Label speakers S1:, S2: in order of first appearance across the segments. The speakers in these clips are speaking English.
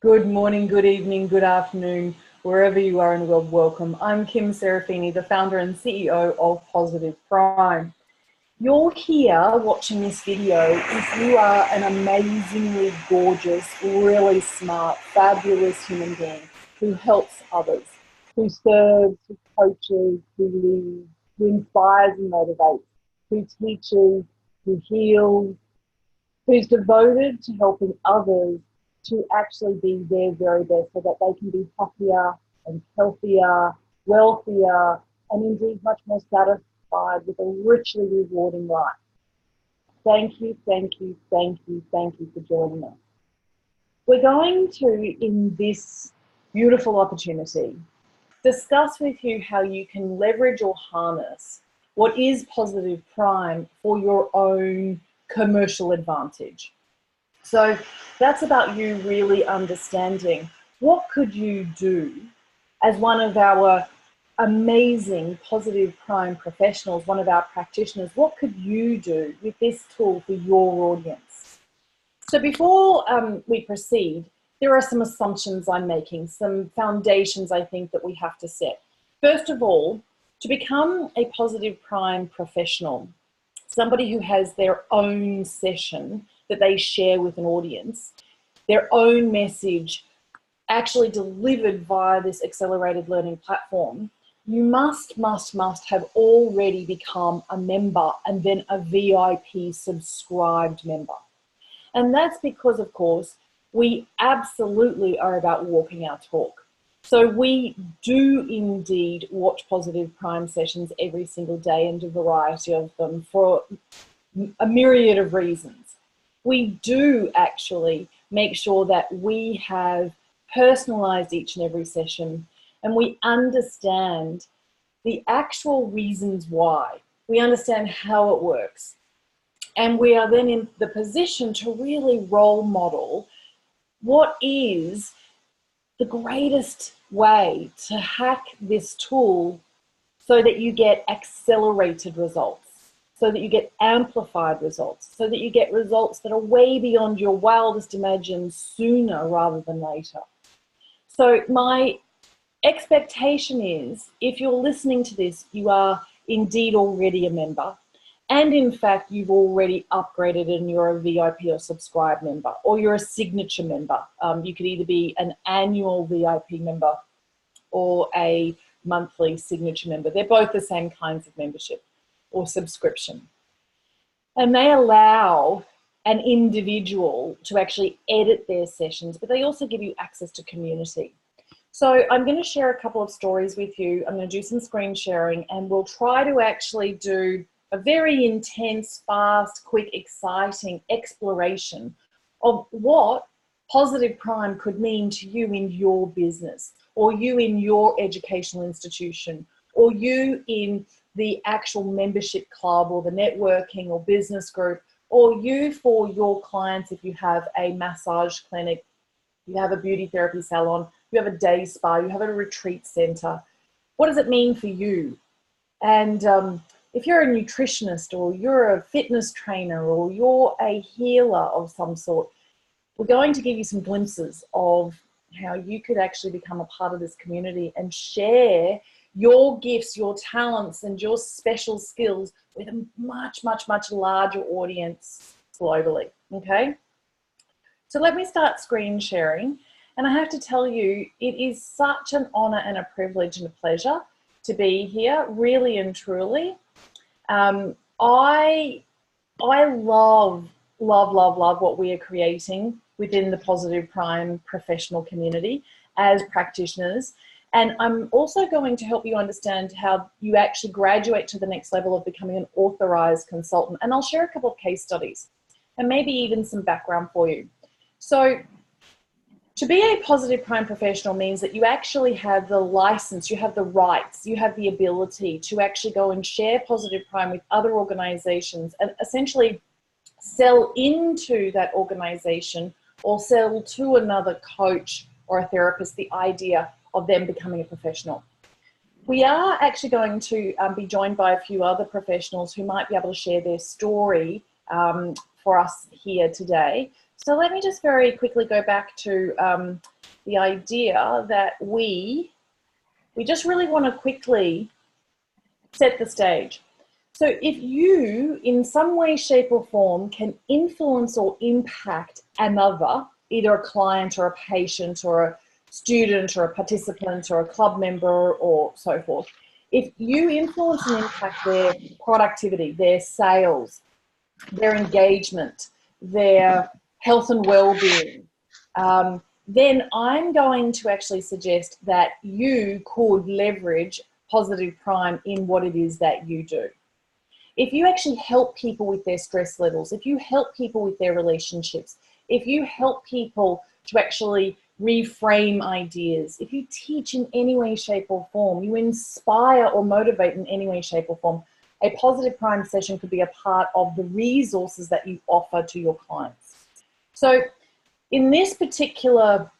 S1: Good morning, good evening, good afternoon, wherever you are in the world, welcome. I'm Kim Serafini, the founder and CEO of Positive Prime. You're here watching this video if you are an amazingly gorgeous, really smart, fabulous human being who helps others, who serves, who coaches, who leads, who inspires and motivates, who teaches, who heals, who's devoted to helping others to actually be their very best so that they can be happier and healthier, wealthier, and indeed much more satisfied with a richly rewarding life. Thank you, thank you, thank you, thank you for joining us. We're going to, in this beautiful opportunity, discuss with you how you can leverage or harness what is Positive Prime for your own commercial advantage. So that's about you really understanding what could you do as one of our amazing Positive Prime professionals, one of our practitioners. What could you do with this tool for your audience? So before we proceed, there are some assumptions I'm making, some foundations I think that we have to set. First of all, to become a Positive Prime professional, somebody who has their own session that they share with an audience, their own message actually delivered via this accelerated learning platform, you must have already become a member and then a VIP subscribed member. And that's because, of course, we absolutely are about walking our talk. So we do indeed watch Positive Prime sessions every single day, and a variety of them for a myriad of reasons. We do actually make sure that we have personalized each and every session, and we understand the actual reasons why. We understand how it works. And we are then in the position to really role model what is the greatest way to hack this tool so that you get accelerated results, so that you get amplified results, so that you get results that are way beyond your wildest imagination sooner rather than later. So my expectation is, if you're listening to this, you are indeed already a member. And in fact, you've already upgraded and you're a VIP or subscribed member, or you're a signature member. You could either be an annual VIP member or a monthly signature member. They're both the same kinds of membership or subscription. And they allow an individual to actually edit their sessions, but they also give you access to community. So I'm going to share a couple of stories with you. I'm going to do some screen sharing, and we'll try to actually do a very intense, fast, quick, exciting exploration of what Positive Prime could mean to you in your business, or you in your educational institution, or you in the actual membership club or the networking or business group, or you for your clients if you have a massage clinic, you have a beauty therapy salon, you have a day spa, you have a retreat center. What does it mean for you? And if you're a nutritionist, or you're a fitness trainer, or you're a healer of some sort, we're going to give you some glimpses of how you could actually become a part of this community and share your gifts, your talents, and your special skills with a much larger audience globally, okay? So let me start screen sharing. And I have to tell you, it is such an honor and a privilege and a pleasure to be here, really and truly. I love what we are creating within the Positive Prime professional community as practitioners. And I'm also going to help you understand how you actually graduate to the next level of becoming an authorized consultant. And I'll share a couple of case studies and maybe even some background for you. So to be a Positive Prime professional means that you actually have the license, you have the rights, you have the ability to actually go and share Positive Prime with other organizations and essentially sell into that organization or sell to another coach or a therapist the idea of them becoming a professional. We are actually going to be joined by a few other professionals who might be able to share their story for us here today. So let me just very quickly go back to the idea that we just really want to quickly set the stage. So if you, in some way, shape or form, can influence or impact another, either a client or a patient or a student or a participant or a club member or so forth, if you influence and impact their productivity, their sales, their engagement, their health and well-being, then I'm going to actually suggest that you could leverage Positive Prime in what it is that you do. If you actually help people with their stress levels, if you help people with their relationships, if you help people to actually reframe ideas, if you teach in any way, shape or form, you inspire or motivate in any way, shape or form, a Positive Prime session could be a part of the resources that you offer to your clients. So in this particular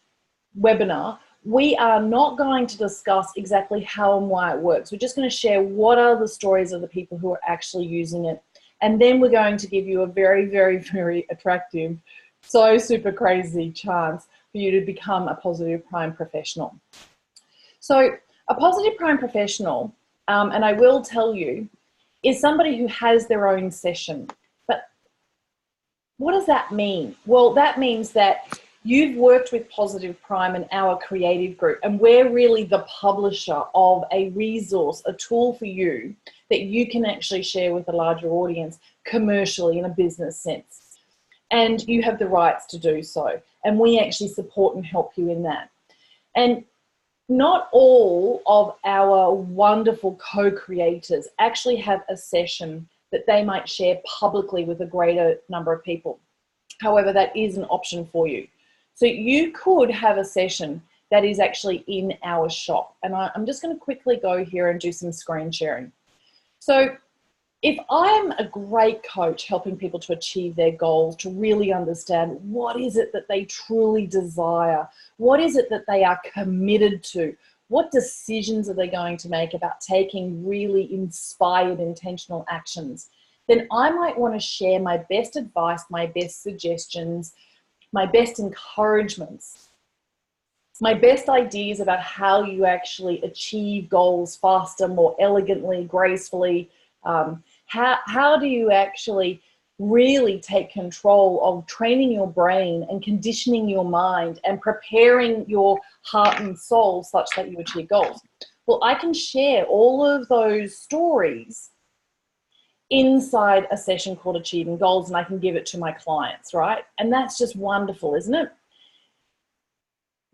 S1: webinar, we are not going to discuss exactly how and why it works. We're just going to share what are the stories of the people who are actually using it. And then we're going to give you a very, very, very attractive, so super crazy chance for you to become a Positive Prime professional. So a Positive Prime professional, and I will tell you, is somebody who has their own session. But what does that mean? Well, that means that you've worked with Positive Prime and our creative group, and we're really the publisher of a resource, a tool for you that you can actually share with a larger audience commercially in a business sense. And you have the rights to do so. And we actually support and help you in that. And not all of our wonderful co-creators actually have a session that they might share publicly with a greater number of people. However, that is an option for you. So you could have a session that is actually in our shop. And I'm just going to quickly go here and do some screen sharing. So if I'm a great coach helping people to achieve their goals, to really understand what is it that they truly desire, what is it that they are committed to, what decisions are they going to make about taking really inspired, intentional actions, then I might want to share my best advice, my best suggestions, my best encouragements, my best ideas about how you actually achieve goals faster, more elegantly, gracefully. How do you actually really take control of training your brain and conditioning your mind and preparing your heart and soul such that you achieve goals? Well, I can share all of those stories inside a session called Achieving Goals, and I can give it to my clients, right? And that's just wonderful, isn't it?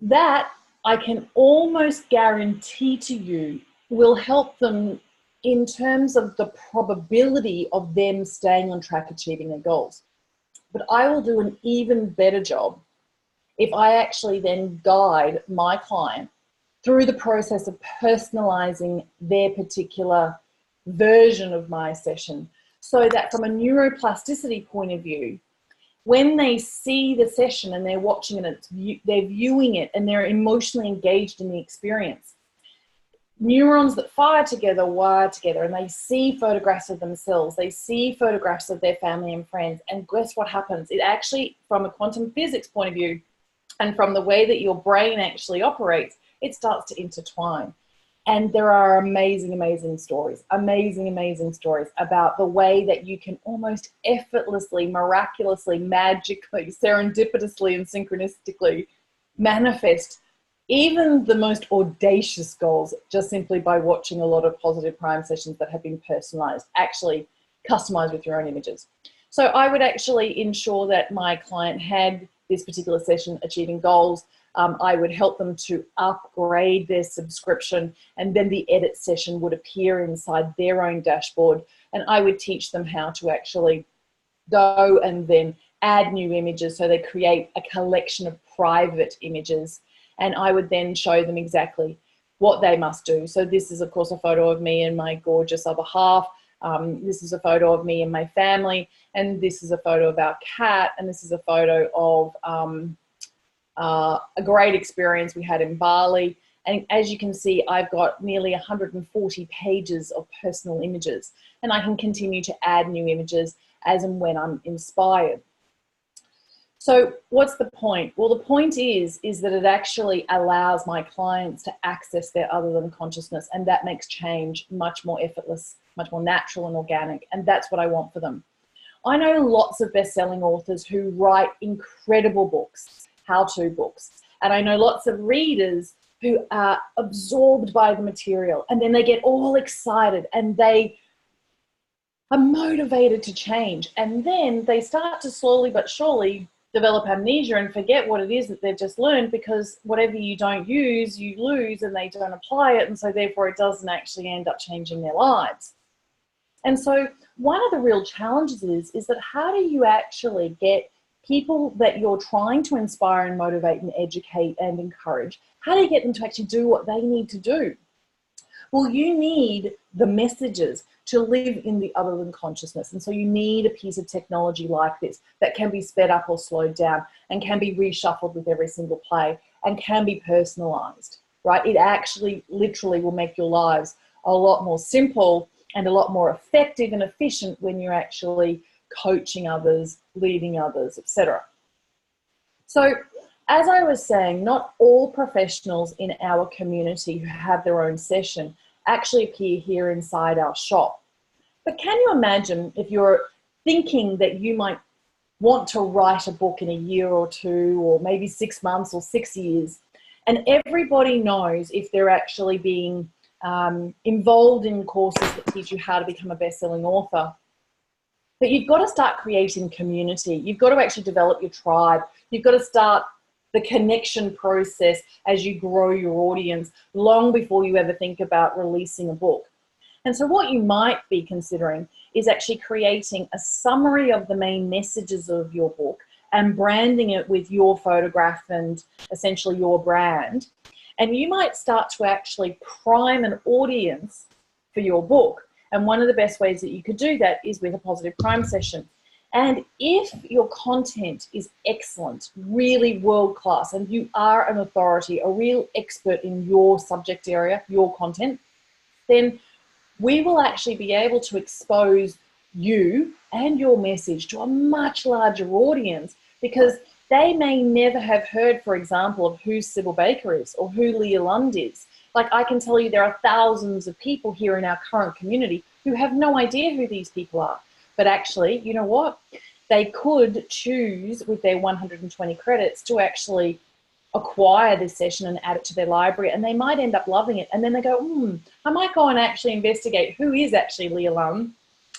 S1: That I can almost guarantee to you will help them in terms of the probability of them staying on track achieving their goals. But I will do an even better job if I actually then guide my client through the process of personalizing their particular version of my session, so that from a neuroplasticity point of view, when they see the session and they're watching it, they're viewing it and they're emotionally engaged in the experience, neurons that fire together wire together, and they see photographs of themselves, they see photographs of their family and friends, and guess what happens? It actually, from a quantum physics point of view and from the way that your brain actually operates, it starts to intertwine. And there are amazing, amazing stories about the way that you can almost effortlessly, miraculously, magically, serendipitously, and synchronistically manifest even the most audacious goals just simply by watching a lot of Positive Prime sessions that have been personalized, actually customized with your own images. So I would actually ensure that my client had this particular session, Achieving Goals. I would help them to upgrade their subscription, and then the edit session would appear inside their own dashboard, and I would teach them how to actually go and then add new images. So they create a collection of private images, and I would then show them exactly what they must do. So this is, of course, a photo of me and my gorgeous other half. This is a photo of me and my family, and this is a photo of our cat, and this is a photo of a great experience we had in Bali. And as you can see, I've got nearly 140 pages of personal images, and I can continue to add new images as and when I'm inspired. So what's the point? Well, the point is that it actually allows my clients to access their other than consciousness, and that makes change much more effortless, much more natural and organic, and that's what I want for them. I know lots of best-selling authors who write incredible books, how-to books, and I know lots of readers who are absorbed by the material, and then they get all excited and they are motivated to change, and then they start to slowly but surely develop amnesia and forget what it is that they've just learned, because whatever you don't use, you lose, and they don't apply it, and so therefore it doesn't actually end up changing their lives. And so one of the real challenges is that how do you actually get people that you're trying to inspire and motivate and educate and encourage, how do you get them to actually do what they need to do? Well, you need the messages to live in the other than consciousness. And so you need a piece of technology like this that can be sped up or slowed down and can be reshuffled with every single play and can be personalized, right? It actually literally will make your lives a lot more simple and a lot more effective and efficient when you're actually coaching others, leading others, etc. So as I was saying, not all professionals in our community who have their own session actually appear here inside our shop. But can you imagine if you're thinking that you might want to write a book in a year or two, or maybe 6 months or 6 years, and everybody knows if they're actually being involved in courses that teach you how to become a best-selling author. But you've got to start creating community. You've got to actually develop your tribe. You've got to start the connection process as you grow your audience long before you ever think about releasing a book. And so what you might be considering is actually creating a summary of the main messages of your book and branding it with your photograph and essentially your brand. And you might start to actually prime an audience for your book. And one of the best ways that you could do that is with a positive prime session. And if your content is excellent, really world-class, and you are an authority, a real expert in your subject area, your content, then we will actually be able to expose you and your message to a much larger audience, because they may never have heard, for example, of who Sybil Baker is or who Leah Lund is. Like, I can tell you there are thousands of people here in our current community who have no idea who these people are. But actually, you know what? They could choose with their 120 credits to actually acquire this session and add it to their library, and they might end up loving it. And then they go, I might go and actually investigate who is actually Leah Lund.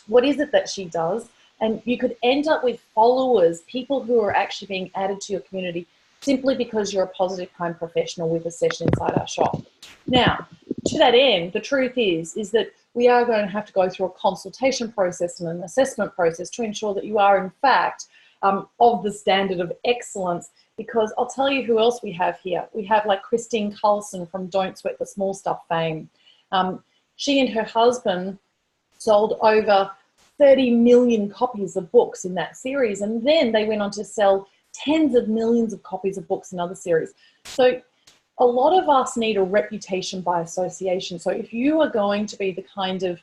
S1: What is it that she does? And you could end up with followers, people who are actually being added to your community simply because you're a positive prime professional with a session inside our shop. Now, to that end, the truth is that we are going to have to go through a consultation process and an assessment process to ensure that you are, in fact, of the standard of excellence. Because I'll tell you who else we have here. We have like Christine Carlson from Don't Sweat the Small Stuff fame. She and her husband sold over 30 million copies of books in that series, and then they went on to sell tens of millions of copies of books in other series. So a lot of us need a reputation by association. So if you are going to be the kind of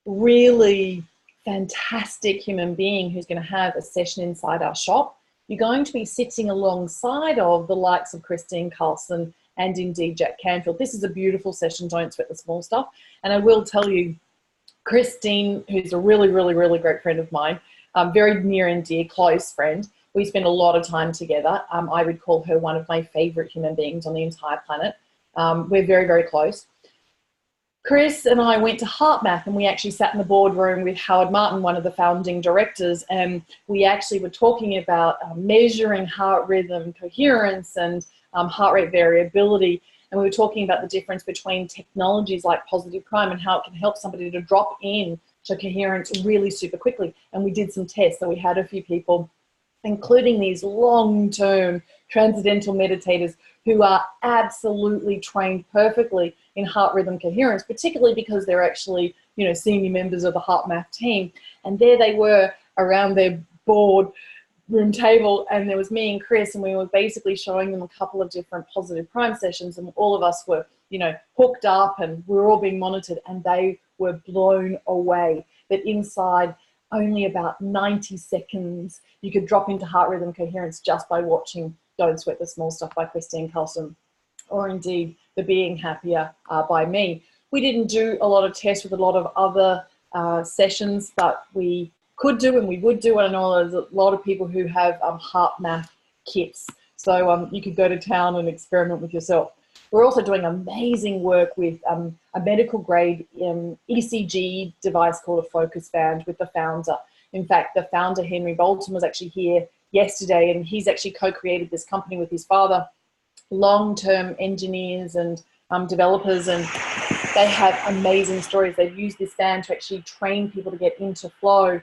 S1: really fantastic human being who's going to have a session inside our shop, you're going to be sitting alongside of the likes of Christine Carlson and indeed Jack Canfield. This is a beautiful session, Don't Sweat the Small Stuff. And I will tell you, Christine, who's a really, really, really great friend of mine, very near and dear, close friend, we spend a lot of time together. I would call her one of my favorite human beings on the entire planet. We're very, very close. Chris and I went to HeartMath, and we actually sat in the boardroom with Howard Martin, one of the founding directors, and we actually were talking about measuring heart rhythm, coherence, and heart rate variability. And we were talking about the difference between technologies like Positive Prime and how it can help somebody to drop in to coherence really super quickly. And we did some tests. So we had a few people, including these long-term transcendental meditators who are absolutely trained perfectly in heart rhythm coherence, particularly because they're actually, you know, senior members of the HeartMath team. And there they were around their board room table, and there was me and Chris, and we were basically showing them a couple of different Positive Prime sessions, and all of us were, you know, hooked up, and we were all being monitored, and they were blown away that inside only about 90 seconds. You could drop into heart rhythm coherence just by watching Don't Sweat the Small Stuff by Christine Carlson, or indeed The Being Happier by me. We didn't do a lot of tests with a lot of other sessions, but we could do and we would do. And I know there's a lot of people who have HeartMath kits, so you could go to town and experiment with yourself. We're also doing amazing work with a medical grade ECG device called a Focus Band with the founder. In fact, the founder, Henry Bolton, was actually here yesterday, and he's actually co-created this company with his father, long-term engineers and developers, and they have amazing stories. They've used this band to actually train people to get into flow.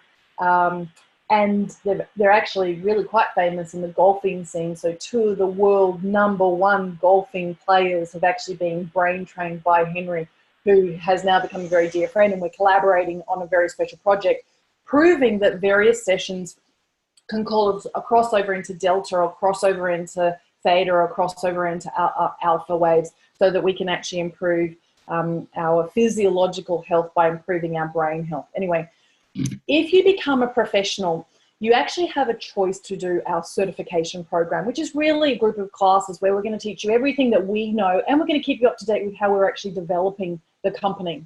S1: And they're actually really quite famous in the golfing scene. So 2 of the world #1 golfing players have actually been brain trained by Henry, who has now become a very dear friend, and we're collaborating on a very special project, proving that various sessions can cause a crossover into delta, or crossover into theta, or crossover into alpha waves, so that we can actually improve our physiological health by improving our brain health. Anyway, if you become a professional, you actually have a choice to do our certification program, which is really a group of classes where we're going to teach you everything that we know, and we're going to keep you up to date with how we're actually developing the company.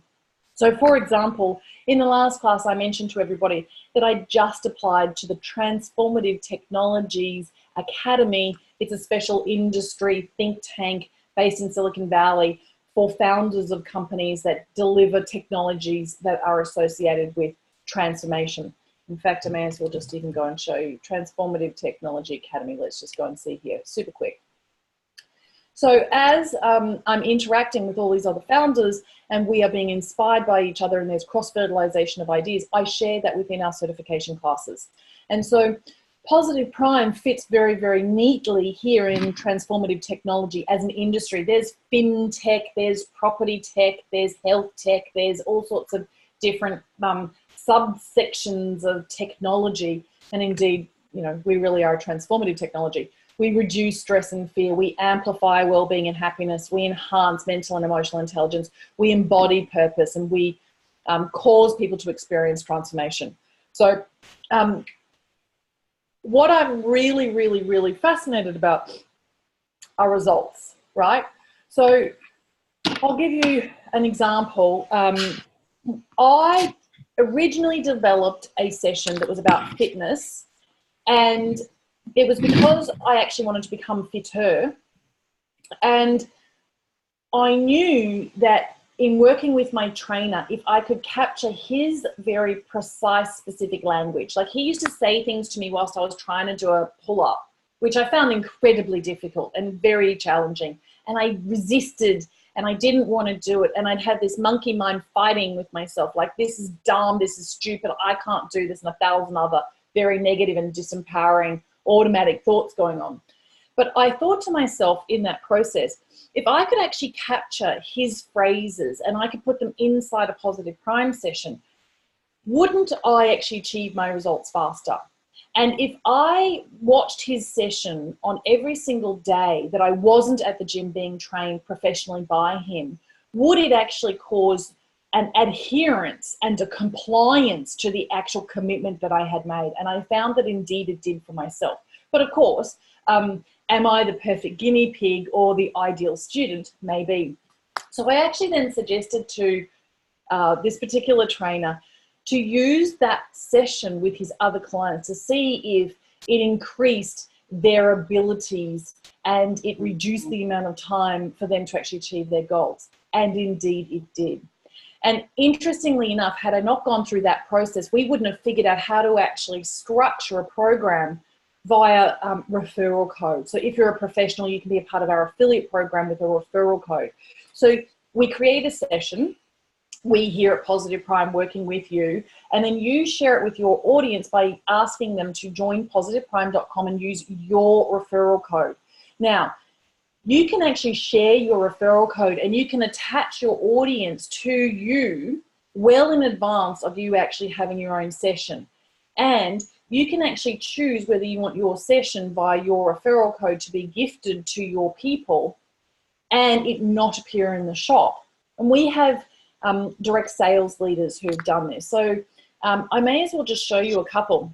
S1: So for example, in the last class, I mentioned to everybody that I just applied to the Transformative Technologies Academy. It's a special industry think tank based in Silicon Valley for founders of companies that deliver technologies that are associated with transformation. In fact, I may as well just even go and show you Transformative Technology Academy. Let's just go and see here, super quick. So as I'm interacting with all these other founders and we are being inspired by each other and there's cross-fertilization of ideas, I share that within our certification classes. And so Positive Prime fits very, very neatly here in transformative technology as an industry. There's fintech, there's property tech, there's health tech, there's all sorts of different subsections of technology. And indeed, you know, we really are a transformative technology. We reduce stress and fear. We amplify well-being and happiness. We enhance mental and emotional intelligence. We embody purpose, and we cause people to experience transformation. So what I'm really, really, really fascinated about are results, right? So I'll give you an example. I originally developed a session that was about fitness, and it was because I actually wanted to become fitter, and I knew that in working with my trainer, if I could capture his very precise, specific language, like he used to say things to me whilst I was trying to do a pull-up, which I found incredibly difficult and very challenging, and I resisted and I didn't want to do it, and I'd have this monkey mind fighting with myself, like this is dumb, this is stupid, I can't do this, and 1,000 other very negative and disempowering automatic thoughts going on. But I thought to myself in that process, if I could actually capture his phrases and I could put them inside a Positive Prime session, wouldn't I actually achieve my results faster? And if I watched his session on every single day that I wasn't at the gym being trained professionally by him, would it actually cause an adherence and a compliance to the actual commitment that I had made? And I found that indeed it did for myself. But of course, am I the perfect guinea pig or the ideal student? Maybe. So I actually then suggested to this particular trainer to use that session with his other clients to see if it increased their abilities and it reduced the amount of time for them to actually achieve their goals. And indeed it did. And interestingly enough, had I not gone through that process, we wouldn't have figured out how to actually structure a program via referral code. So if you're a professional, you can be a part of our affiliate program with a referral code. So we create a session, we here at Positive Prime working with you, and then you share it with your audience by asking them to join positiveprime.com and use your referral code. Now, you can actually share your referral code and you can attach your audience to you well in advance of you actually having your own session. And you can actually choose whether you want your session via your referral code to be gifted to your people and it not appear in the shop. And we have direct sales leaders who've done this. So I may as well just show you a couple.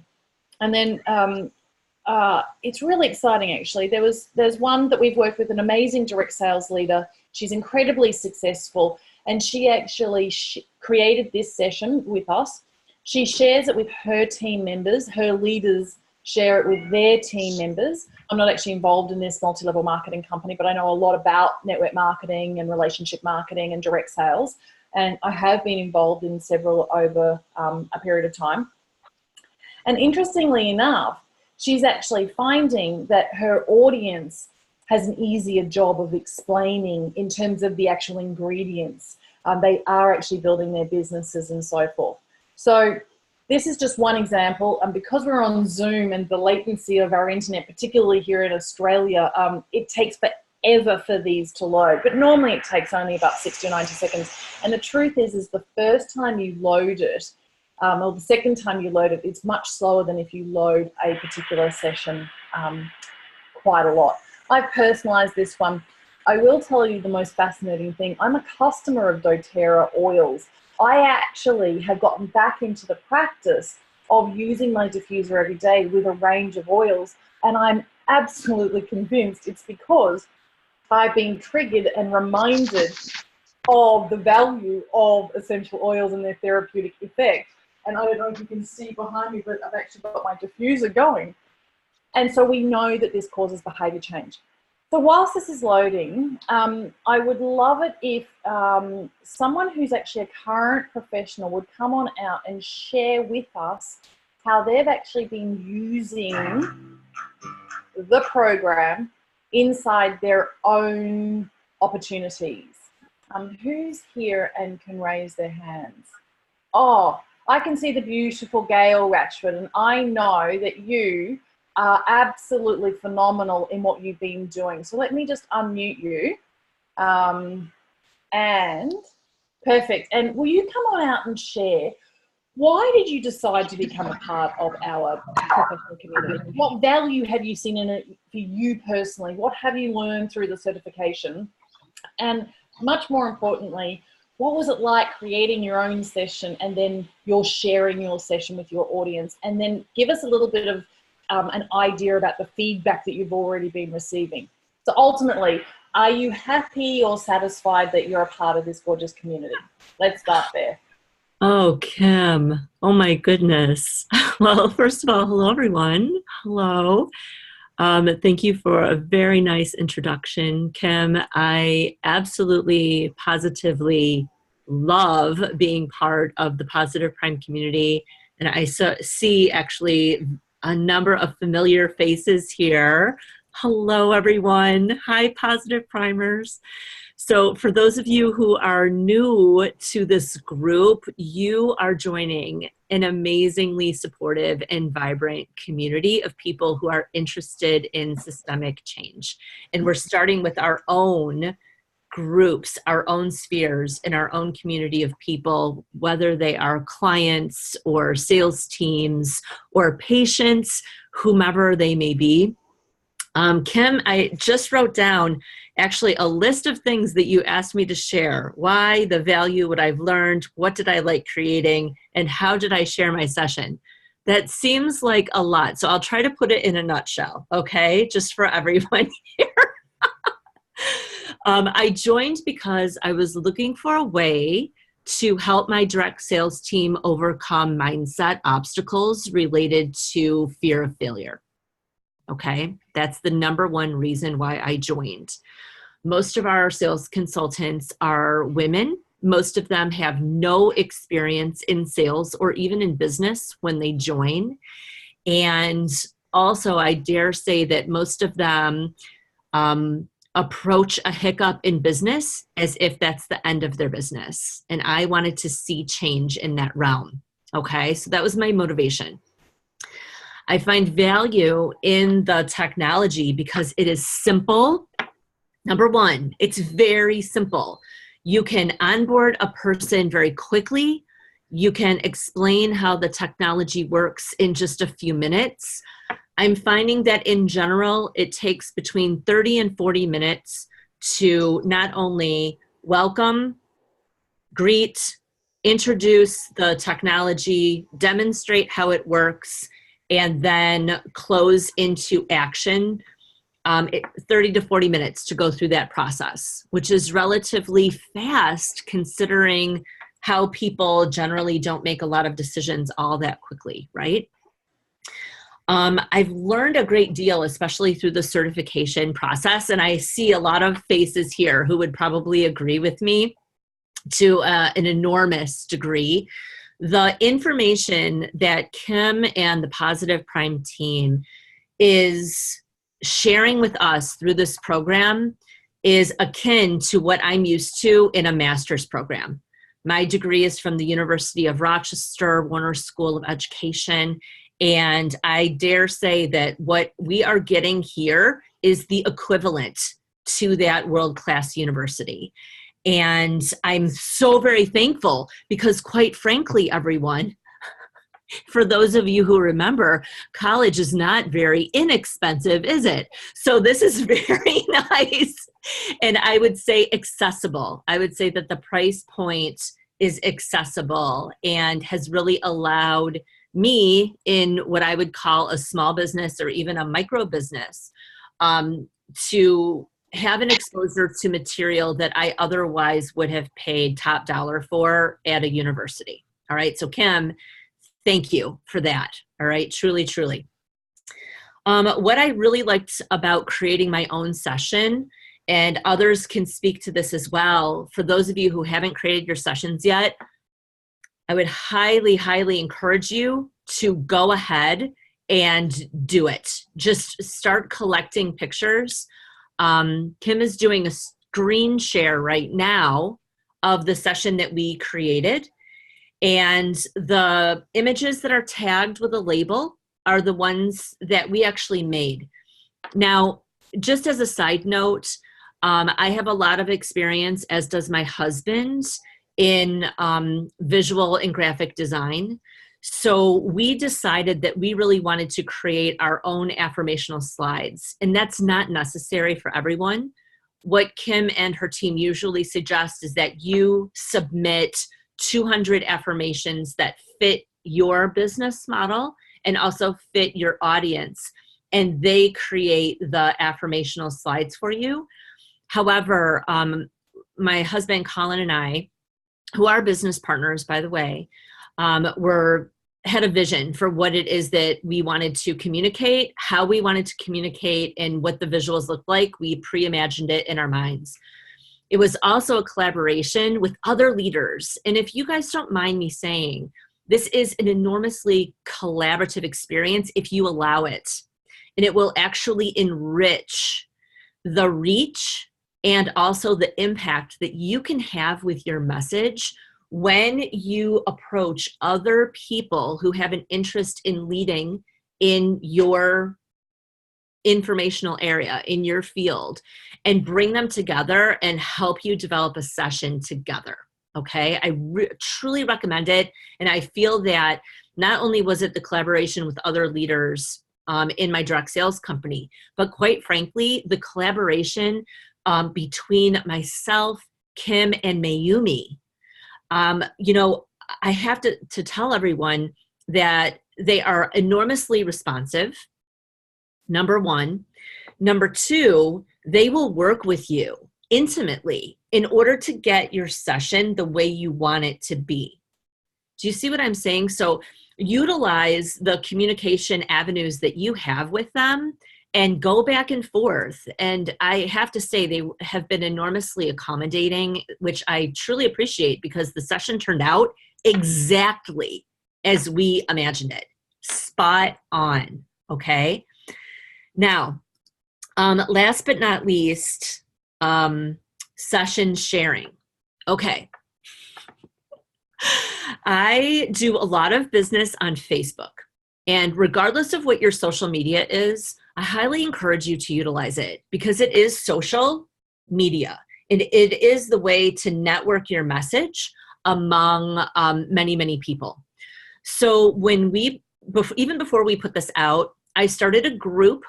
S1: And then it's really exciting, actually. There's one that we've worked with, an amazing direct sales leader. She's incredibly successful, and she actually created this session with us. She shares it with her team members. Her leaders share it with their team members. I'm not actually involved in this multi-level marketing company, but I know a lot about network marketing and relationship marketing and direct sales. And I have been involved in several over a period of time. And interestingly enough, she's actually finding that her audience has an easier job of explaining in terms of the actual ingredients. They are actually building their businesses and so forth. So this is just one example. And because we're on Zoom and the latency of our internet, particularly here in Australia, it takes forever for these to load. But normally it takes only about 60 or 90 seconds. And the truth is the first time you load it, or the second time you load it, it's much slower than if you load a particular session quite a lot. I've personalized this one. I will tell you the most fascinating thing. I'm a customer of doTERRA oils. I actually have gotten back into the practice of using my diffuser every day with a range of oils, and I'm absolutely convinced it's because I've been triggered and reminded of the value of essential oils and their therapeutic effect. And I don't know if you can see behind me, but I've actually got my diffuser going. And so we know that this causes behavior change. So whilst this is loading, I would love it if someone who's actually a current professional would come on out and share with us how they've actually been using the program inside their own opportunities. Who's here and can raise their hands? Oh, I can see the beautiful Gail Ratchford, and I know that you are absolutely phenomenal in what you've been doing. So let me just unmute you. And perfect. And will you come on out and share, why did you decide to become a part of our professional community? What value have you seen in it for you personally? What have you learned through the certification? And much more importantly, what was it like creating your own session and then you're sharing your session with your audience? And then give us a little bit of an idea about the feedback that you've already been receiving. So ultimately, are you happy or satisfied that you're a part of this gorgeous community? Let's start there.
S2: Oh, Kim. Oh, my goodness. Well, first of all, hello, everyone. Hello. Thank you for a very nice introduction, Kim. I absolutely, positively love being part of the Positive Prime community. And I see actually a number of familiar faces here. Hello, everyone. Hi, Positive Primers. So for those of you who are new to this group, you are joining an amazingly supportive and vibrant community of people who are interested in systemic change. And we're starting with our own groups, our own spheres, and our own community of people, whether they are clients or sales teams or patients, whomever they may be. Kim, I just wrote down actually a list of things that you asked me to share. Why, the value, what I've learned, what did I like creating, and how did I share my session? That seems like a lot. So I'll try to put it in a nutshell, okay? Just for everyone here. I joined because I was looking for a way to help my direct sales team overcome mindset obstacles related to fear of failure. Okay, that's the number one reason why I joined. Most of our sales consultants are women. Most of them have no experience in sales or even in business when they join. And also, I dare say that most of them approach a hiccup in business as if that's the end of their business. And I wanted to see change in that realm. Okay, so that was my motivation. I find value in the technology because it is simple. Number one, it's very simple. You can onboard a person very quickly. You can explain how the technology works in just a few minutes. I'm finding that in general, it takes between 30 and 40 minutes to not only welcome, greet, introduce the technology, demonstrate how it works, and then close into action. 30 to 40 minutes to go through that process, which is relatively fast considering how people generally don't make a lot of decisions all that quickly, right? I've learned a great deal, especially through the certification process, and I see a lot of faces here who would probably agree with me to an enormous degree. The information that Kim and the Positive Prime team is sharing with us through this program is akin to what I'm used to in a master's program. My degree is from the University of Rochester, Warner School of Education, and I dare say that what we are getting here is the equivalent to that world-class university. And I'm so very thankful because, quite frankly, everyone, for those of you who remember, college is not very inexpensive, is it? So this is very nice. And I would say accessible. I would say that the price point is accessible and has really allowed me in what I would call a small business or even a micro business to have an exposure to material that I otherwise would have paid top dollar for at a university. All right. So Kim, thank you for that. All right. Truly, truly. What I really liked about creating my own session, and others can speak to this as well, for those of you who haven't created your sessions yet, I would highly, highly encourage you to go ahead and do it. Just start collecting pictures. Kim is doing a screen share right now of the session that we created. And the images that are tagged with a label are the ones that we actually made. Now, just as a side note, I have a lot of experience, as does my husband, in visual and graphic design. So we decided that we really wanted to create our own affirmational slides. And that's not necessary for everyone. What Kim and her team usually suggest is that you submit 200 affirmations that fit your business model and also fit your audience, and they create the affirmational slides for you. However, my husband Colin and I, who are business partners, by the way, had a vision for what it is that we wanted to communicate, how we wanted to communicate, and what the visuals looked like. We pre-imagined it in our minds. It was also a collaboration with other leaders. And if you guys don't mind me saying, this is an enormously collaborative experience if you allow it. And it will actually enrich the reach and also the impact that you can have with your message when you approach other people who have an interest in leading in your informational area, in your field, and bring them together and help you develop a session together. Okay, I truly recommend it. And I feel that not only was it the collaboration with other leaders in my direct sales company, but quite frankly, the collaboration between myself, Kim, and Mayumi. I have to tell everyone that they are enormously responsive, number one. Number two, they will work with you intimately in order to get your session the way you want it to be. Do you see what I'm saying? So utilize the communication avenues that you have with them and go back and forth. And I have to say, they have been enormously accommodating, which I truly appreciate, because the session turned out exactly as we imagined it. Spot on, okay? Now, last but not least, session sharing. Okay. I do a lot of business on Facebook. And regardless of what your social media is, I highly encourage you to utilize it, because it is social media. And it is the way to network your message among many, many people. So even before we put this out, I started a group,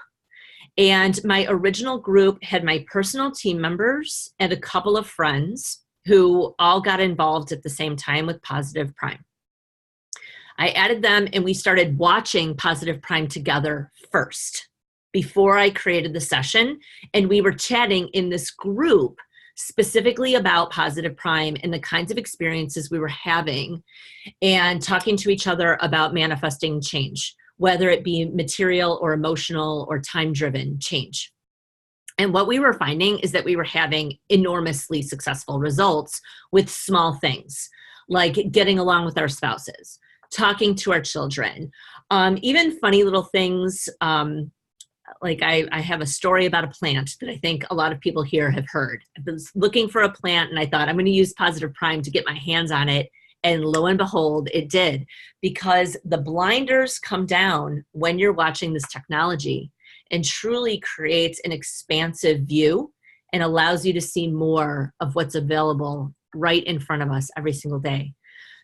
S2: and my original group had my personal team members and a couple of friends. who all got involved at the same time with Positive Prime. I added them and we started watching Positive Prime together first before I created the session. And we were chatting in this group specifically about Positive Prime and the kinds of experiences we were having and talking to each other about manifesting change, whether it be material or emotional or time-driven change. And what we were finding is that we were having enormously successful results with small things, like getting along with our spouses, talking to our children, even funny little things. Like I have a story about a plant that I think a lot of people here have heard. I was looking for a plant and I thought I'm going to use Positive Prime to get my hands on it. And lo and behold, it did, because the blinders come down when you're watching this technology and truly creates an expansive view and allows you to see more of what's available right in front of us every single day.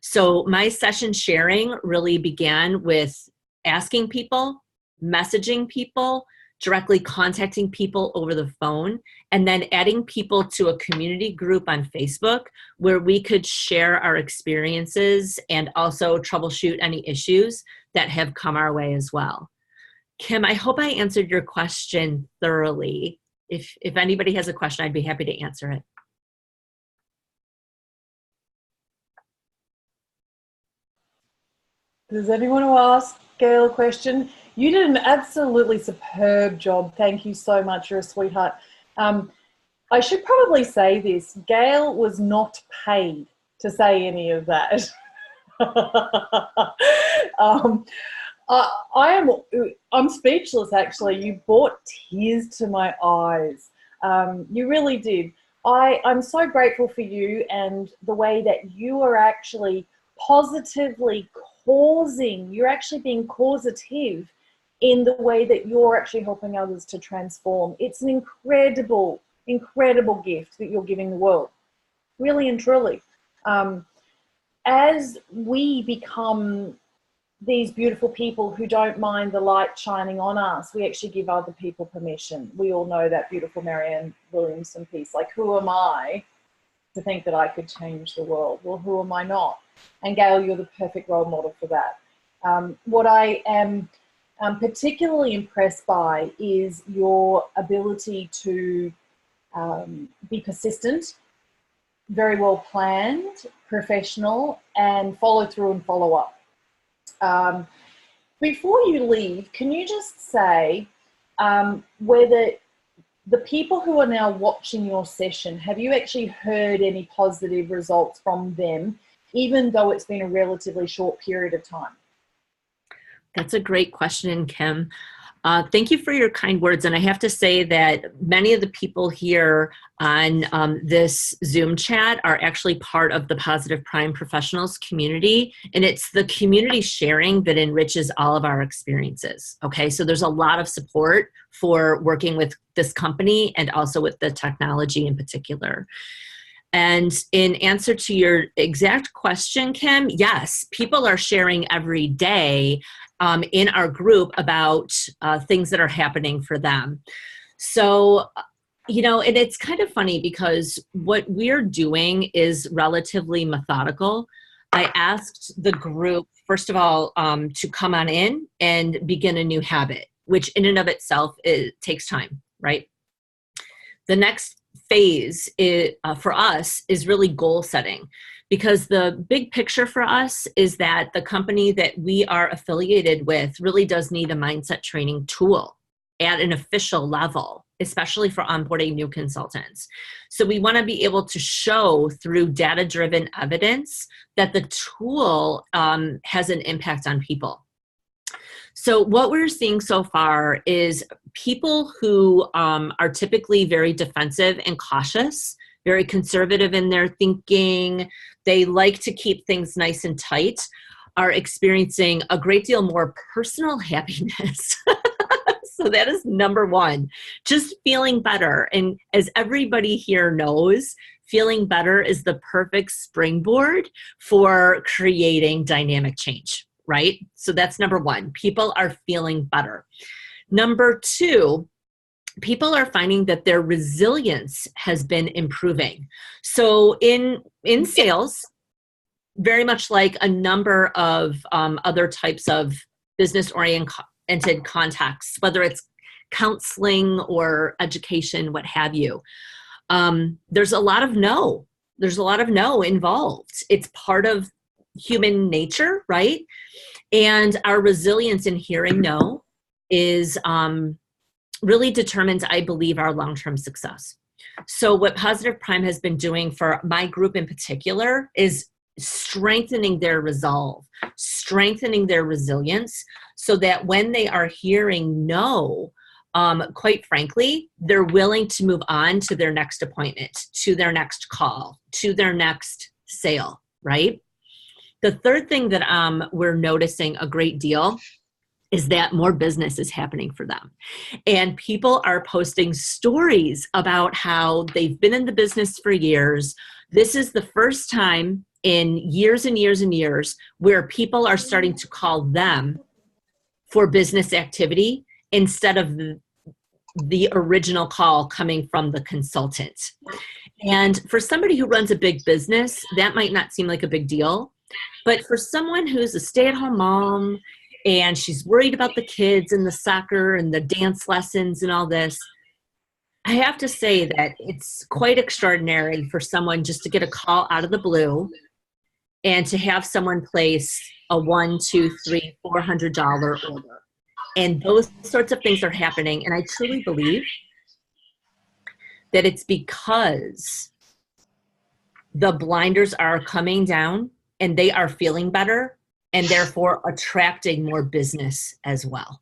S2: So my session sharing really began with asking people, messaging people, directly contacting people over the phone, and then adding people to a community group on Facebook where we could share our experiences and also troubleshoot any issues that have come our way as well. Kim, I hope I answered your question thoroughly. If anybody has a question, I'd be happy to answer it.
S1: Does anyone want to ask Gail a question? You did an absolutely superb job. Thank you so much. You're a sweetheart. I should probably say this. Gail was not paid to say any of that. I'm speechless, actually. You brought tears to my eyes. You really did. I'm so grateful for you and the way that you are actually positively you're actually being causative in the way that you're actually helping others to transform. It's an incredible, incredible gift that you're giving the world, really and truly. As we become these beautiful people who don't mind the light shining on us, we actually give other people permission. We all know that beautiful Marianne Williamson piece, like, who am I to think that I could change the world? Well, who am I not? And Gail, you're the perfect role model for that. What I am particularly impressed by is your ability to be persistent, very well planned, professional, and follow through and follow up. Before you leave, can you just say whether the people who are now watching your session, have you actually heard any positive results from them, even though it's been a relatively short period of time?
S2: That's a great question, Kim. Thank you for your kind words. And I have to say that many of the people here on this Zoom chat are actually part of the Positive Prime Professionals community. And it's the community sharing that enriches all of our experiences. Okay, so there's a lot of support for working with this company and also with the technology in particular. And in answer to your exact question, Kim, yes, people are sharing every day in our group about things that are happening for them. So, you know, and it's kind of funny because what we're doing is relatively methodical. I asked the group, first of all, to come on in and begin a new habit, which in and of itself takes time, right? The next phase for us is really goal setting, because the big picture for us is that the company that we are affiliated with really does need a mindset training tool at an official level, especially for onboarding new consultants. So we want to be able to show through data-driven evidence that the tool has an impact on people. So what we're seeing so far is people who are typically very defensive and cautious, very conservative in their thinking, they like to keep things nice and tight, are experiencing a great deal more personal happiness. So that is number one, just feeling better. And as everybody here knows, feeling better is the perfect springboard for creating dynamic change, right? So that's number one. People are feeling better. Number two, people are finding that their resilience has been improving. So in sales, very much like a number of other types of business-oriented contexts, whether it's counseling or education, what have you, there's a lot of no. There's a lot of no involved. It's part of human nature, right? And our resilience in hearing no is really determines, I believe, our long-term success. So what Positive Prime has been doing for my group in particular is strengthening their resolve, strengthening their resilience, so that when they are hearing no, quite frankly, they're willing to move on to their next appointment, to their next call, to their next sale, right? The third thing that we're noticing a great deal is that more business is happening for them. And people are posting stories about how they've been in the business for years. This is the first time in years and years and years where people are starting to call them for business activity instead of the original call coming from the consultant. And for somebody who runs a big business, that might not seem like a big deal. But for someone who's a stay-at-home mom and she's worried about the kids and the soccer and the dance lessons and all this, I have to say that it's quite extraordinary for someone just to get a call out of the blue and to have someone place a $100, $200, $300, $400 order. And those sorts of things are happening. And I truly believe that it's because the blinders are coming down and they are feeling better and therefore attracting more business as well.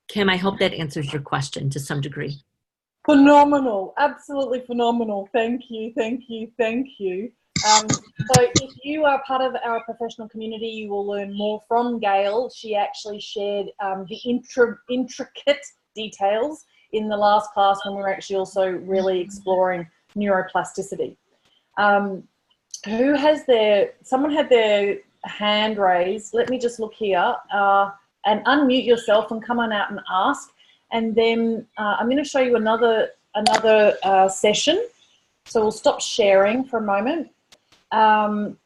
S2: Kim, I hope that answers your question to some degree.
S1: Phenomenal, absolutely phenomenal. Thank you, thank you, thank you. So if you are part of our professional community, you will learn more from Gail. She actually shared the intricate details in the last class when we were actually also really exploring neuroplasticity. Someone had their hand raised. Let me just look here and unmute yourself and come on out and ask. And then I'm going to show you another session. So we'll stop sharing for a moment. Who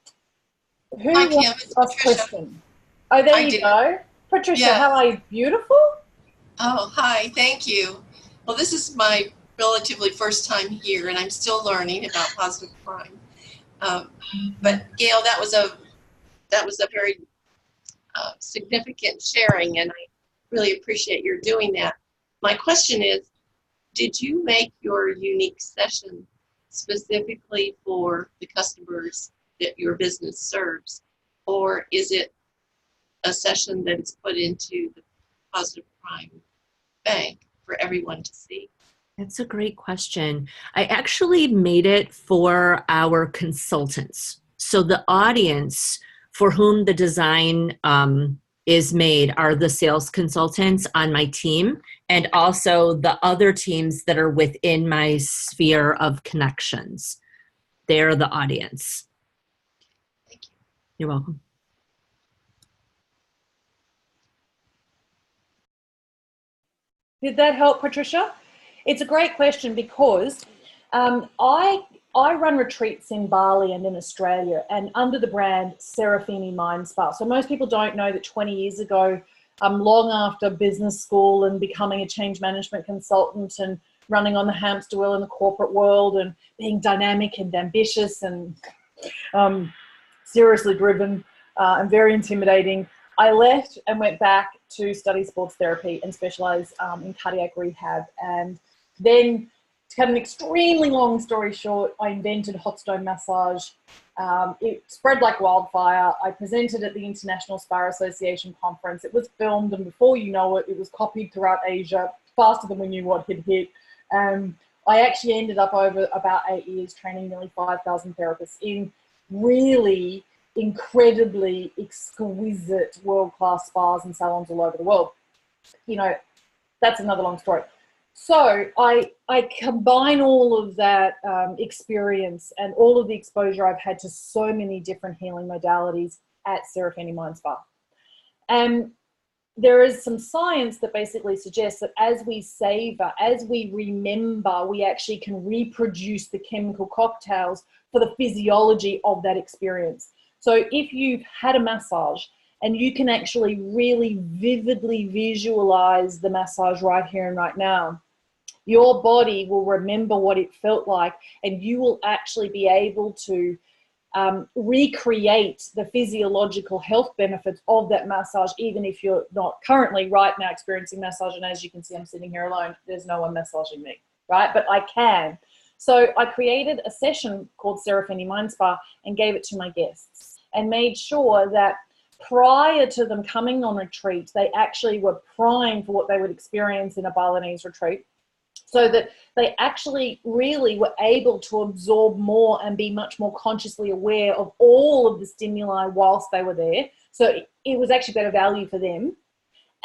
S1: wants to ask a question? Oh, there you go. Patricia, yeah. How are you? Beautiful.
S3: Oh, hi. Thank you. Well, this is my relatively first time here, and I'm still learning about Positive Prime. But Gail, that was a very significant sharing, and I really appreciate your doing that. My question is, did you make your unique session specifically for the customers that your business serves, or is it a session that is put into the Positive Prime bank for everyone to see?
S2: That's a great question. I actually made it for our consultants. So the audience for whom the design is made are the sales consultants on my team, and also the other teams that are within my sphere of connections. They're the audience.
S3: Thank you.
S2: You're welcome.
S1: Did that help, Patricia? It's a great question because I run retreats in Bali and in Australia, and under the brand Serafini Mind Spa. So most people don't know that 20 years ago, long after business school and becoming a change management consultant and running on the hamster wheel in the corporate world and being dynamic and ambitious and seriously driven and very intimidating, I left and went back to study sports therapy and specialize in cardiac rehab. And then, to cut an extremely long story short, I invented hot stone massage. It spread like wildfire. I presented at the International Spa Association conference. It was filmed, and before you know it, it was copied throughout Asia faster than we knew what had hit. I actually ended up over about 8 years training nearly 5,000 therapists in really incredibly exquisite world-class spas and salons all over the world. You know, that's another long story. So I combine all of that experience and all of the exposure I've had to so many different healing modalities at Serafini Mind Spa. And there is some science that basically suggests that as we savor, as we remember, we actually can reproduce the chemical cocktails for the physiology of that experience. So if you've had a massage and you can actually really vividly visualize the massage right here and right now, your body will remember what it felt like, and you will actually be able to recreate the physiological health benefits of that massage, even if you're not currently right now experiencing massage. And as you can see, I'm sitting here alone. There's no one massaging me, right? But I can. So I created a session called Serafini Mind Spa and gave it to my guests and made sure that prior to them coming on retreat, they actually were primed for what they would experience in a Balinese retreat, so that they actually really were able to absorb more and be much more consciously aware of all of the stimuli whilst they were there. So it was actually better value for them.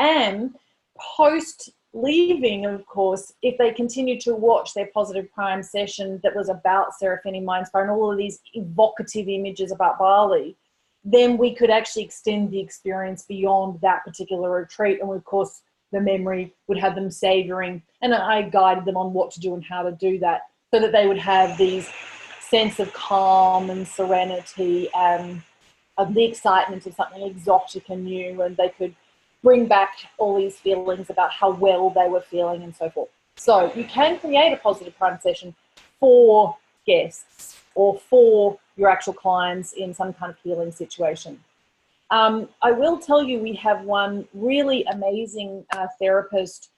S1: And post leaving, of course, if they continued to watch their Positive Prime session that was about Serafini Mind Spa and all of these evocative images about Bali, then we could actually extend the experience beyond that particular retreat. And of course, the memory would have them savoring, and I guided them on what to do and how to do that, so that they would have these sense of calm and serenity and of the excitement of something exotic and new, and they could bring back all these feelings about how well they were feeling and so forth. So you can create a Positive Prime session for guests or for your actual clients in some kind of healing situation. I will tell you, we have one really amazing therapist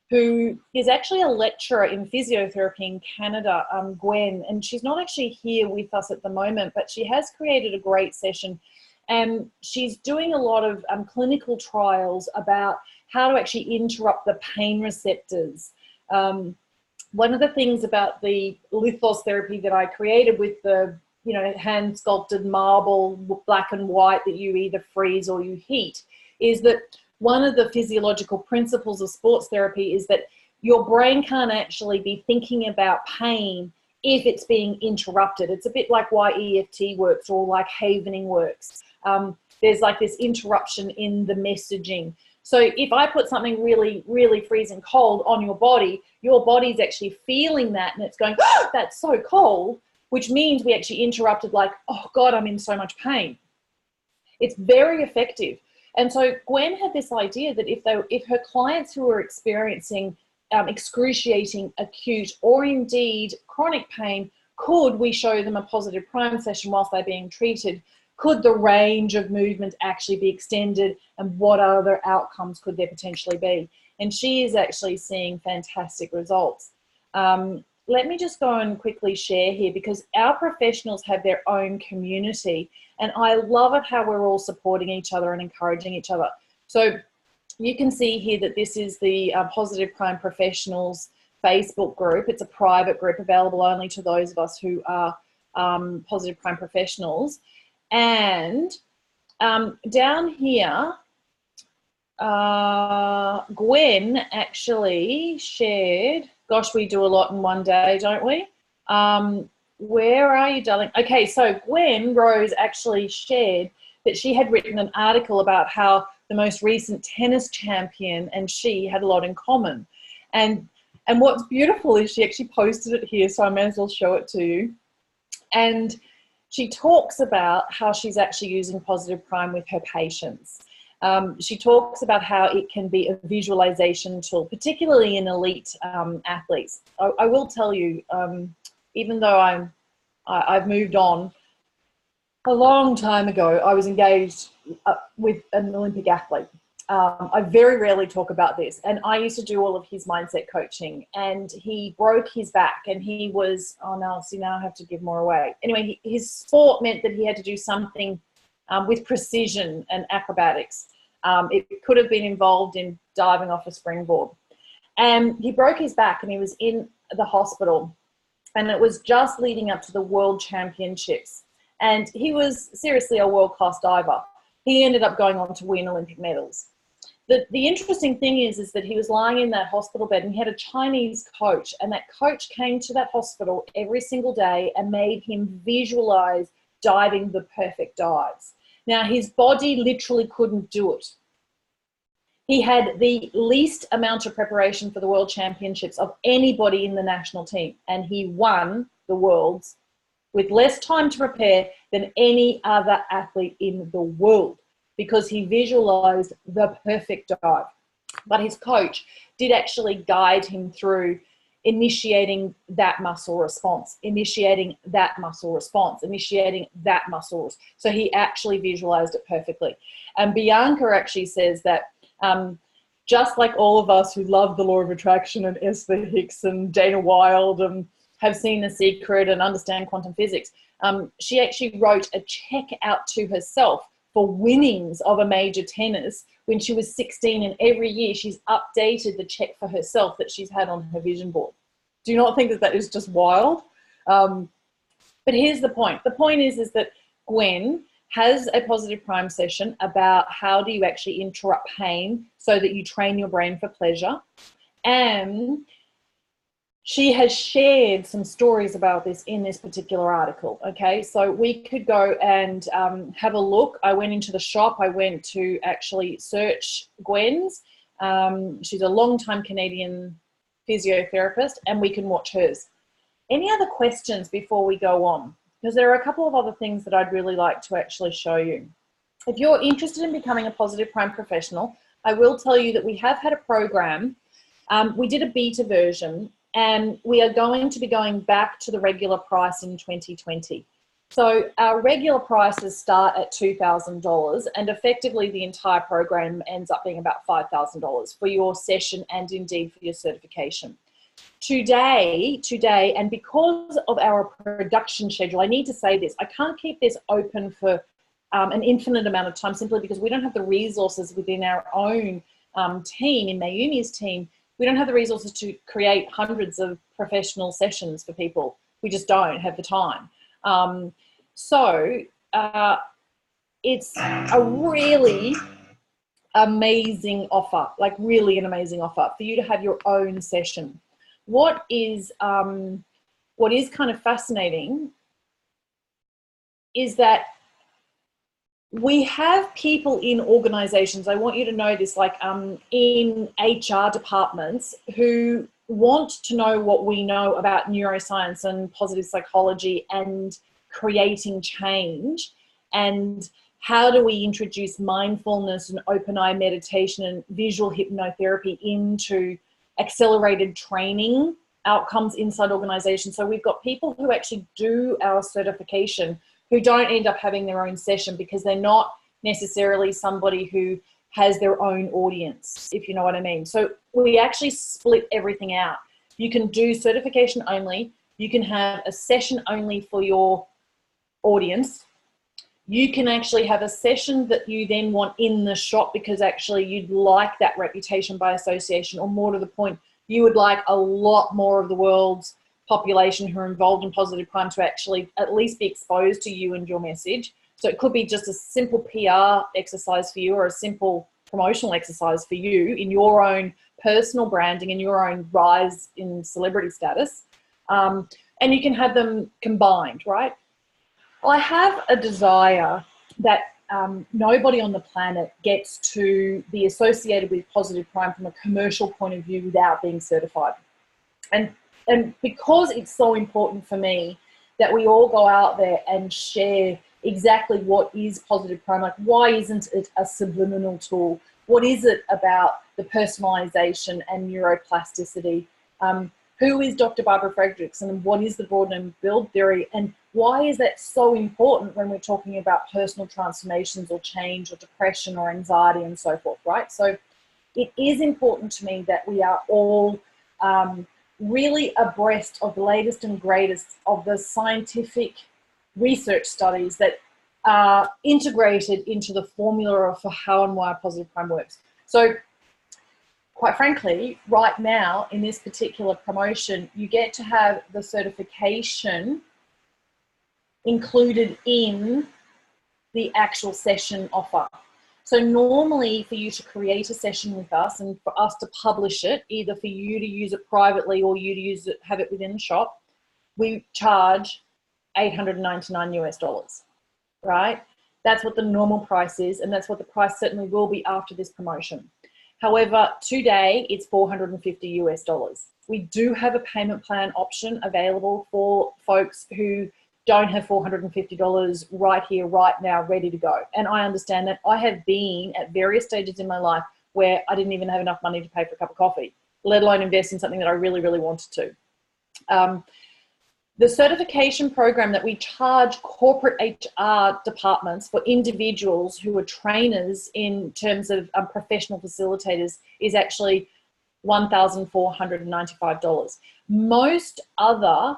S1: who is actually a lecturer in physiotherapy in Canada, Gwen, and she's not actually here with us at the moment, but she has created a great session, and she's doing a lot of clinical trials about how to actually interrupt the pain receptors. One of the things about the lithos therapy that I created with the hand sculpted marble, black and white, that you either freeze or you heat, is that one of the physiological principles of sports therapy is that your brain can't actually be thinking about pain if it's being interrupted. It's a bit like why EFT works or like havening works. There's like this interruption in the messaging. So if I put something really, really freezing cold on your body's actually feeling that, and it's going, oh, that's so cold, which means we actually interrupted, like, oh God, I'm in so much pain. It's very effective. And so Gwen had this idea that if her clients who were experiencing excruciating, acute, or indeed chronic pain, could we show them a Positive Prime session whilst they're being treated? Could the range of movement actually be extended, and what other outcomes could there potentially be? And she is actually seeing fantastic results. Let me just go and quickly share here, because our professionals have their own community, and I love it how we're all supporting each other and encouraging each other. So you can see here that this is the Positive Prime Professionals Facebook group. It's a private group available only to those of us who are Positive Prime Professionals. And down here, Gwen actually shared, gosh, we do a lot in one day, don't we? Where are you, darling? Okay, so Gwen Rose actually shared that she had written an article about how the most recent tennis champion and she had a lot in common. And what's beautiful is she actually posted it here, so I may as well show it to you. And she talks about how she's actually using Positive Prime with her patients. She talks about how it can be a visualization tool, particularly in elite athletes. I will tell you, even though I've moved on, a long time ago I was engaged with an Olympic athlete. I very rarely talk about this, and I used to do all of his mindset coaching, and he broke his back, and he was, oh no, see, now I have to give more away. Anyway, his sport meant that he had to do something with precision and acrobatics. It could have been involved in diving off a springboard. And he broke his back, and he was in the hospital, and it was just leading up to the World Championships. And he was seriously a world-class diver. He ended up going on to win Olympic medals. The interesting thing is that he was lying in that hospital bed, and he had a Chinese coach, and that coach came to that hospital every single day and made him visualize diving the perfect dives. Now, his body literally couldn't do it. He had the least amount of preparation for the World Championships of anybody in the national team, and he won the Worlds with less time to prepare than any other athlete in the world because he visualized the perfect dive. But his coach did actually guide him through initiating that muscle response, initiating that muscle response, initiating that muscle. So he actually visualized it perfectly. And Bianca actually says that just like all of us who love the law of attraction and Esther Hicks and Dana Wilde and have seen The Secret and understand quantum physics, she actually wrote a check out to herself for winnings of a major tennis when she was 16, and every year she's updated the check for herself that she's had on her vision board. Do you not think that that is just wild? But here's the point. The point is that Gwen has a positive prime session about how do you actually interrupt pain so that you train your brain for pleasure. And she has shared some stories about this in this particular article, okay? So we could go and have a look. I went into the shop. I went to actually search Gwen's. She's a long-time Canadian physiotherapist, and we can watch hers. Any other questions before we go on? Because there are a couple of other things that I'd really like to actually show you. If you're interested in becoming a positive prime professional, I will tell you that we have had a program. We did a beta version, and we are going to be going back to the regular price in 2020. So our regular prices start at $2,000, and effectively the entire program ends up being about $5,000 for your session and indeed for your certification. Today, and because of our production schedule, I need to say this, I can't keep this open for an infinite amount of time simply because we don't have the resources within our own team, in Mayumi's team. We don't have the resources to create hundreds of professional sessions for people. We just don't have the time. So it's a really amazing offer, like really an amazing offer for you to have your own session. What is kind of fascinating is that we have people in organizations, I want you to know this, like in HR departments who want to know what we know about neuroscience and positive psychology and creating change, and how do we introduce mindfulness and open eye meditation and visual hypnotherapy into accelerated training outcomes inside organizations. So we've got people who actually do our certification who don't end up having their own session because they're not necessarily somebody who has their own audience, if you know what I mean. So we actually split everything out. You can do certification only. You can have a session only for your audience. You can actually have a session that you then want in the shop because actually you'd like that reputation by association, or more to the point, you would like a lot more of the world's population who are involved in positive prime to actually at least be exposed to you and your message. So it could be just a simple PR exercise for you, or a simple promotional exercise for you in your own personal branding and your own rise in celebrity status. And you can have them combined, right? Well, I have a desire that nobody on the planet gets to be associated with positive prime from a commercial point of view without being certified. And because it's so important for me that we all go out there and share exactly what is positive prime, like why isn't it a subliminal tool? What is it about the personalization and neuroplasticity? Who is Dr. Barbara Fredrickson, and what is the Broaden Build theory? And why is that so important when we're talking about personal transformations or change or depression or anxiety and so forth, right? So it is important to me that we are all really abreast of the latest and greatest of the scientific research studies that are integrated into the formula for how and why positive prime works. So quite frankly, right now in this particular promotion, you get to have the certification included in the actual session offer. So normally for you to create a session with us and for us to publish it, either for you to use it privately or you to use it, have it within the shop, we charge $899 US, right? That's what the normal price is, and that's what the price certainly will be after this promotion. However, today it's $450 US. We do have a payment plan option available for folks who don't have $450 right here, right now, ready to go. And I understand that. I have been at various stages in my life where I didn't even have enough money to pay for a cup of coffee, let alone invest in something that I really, really wanted to. The certification program that we charge corporate HR departments for individuals who are trainers in terms of professional facilitators is actually $1,495. Most other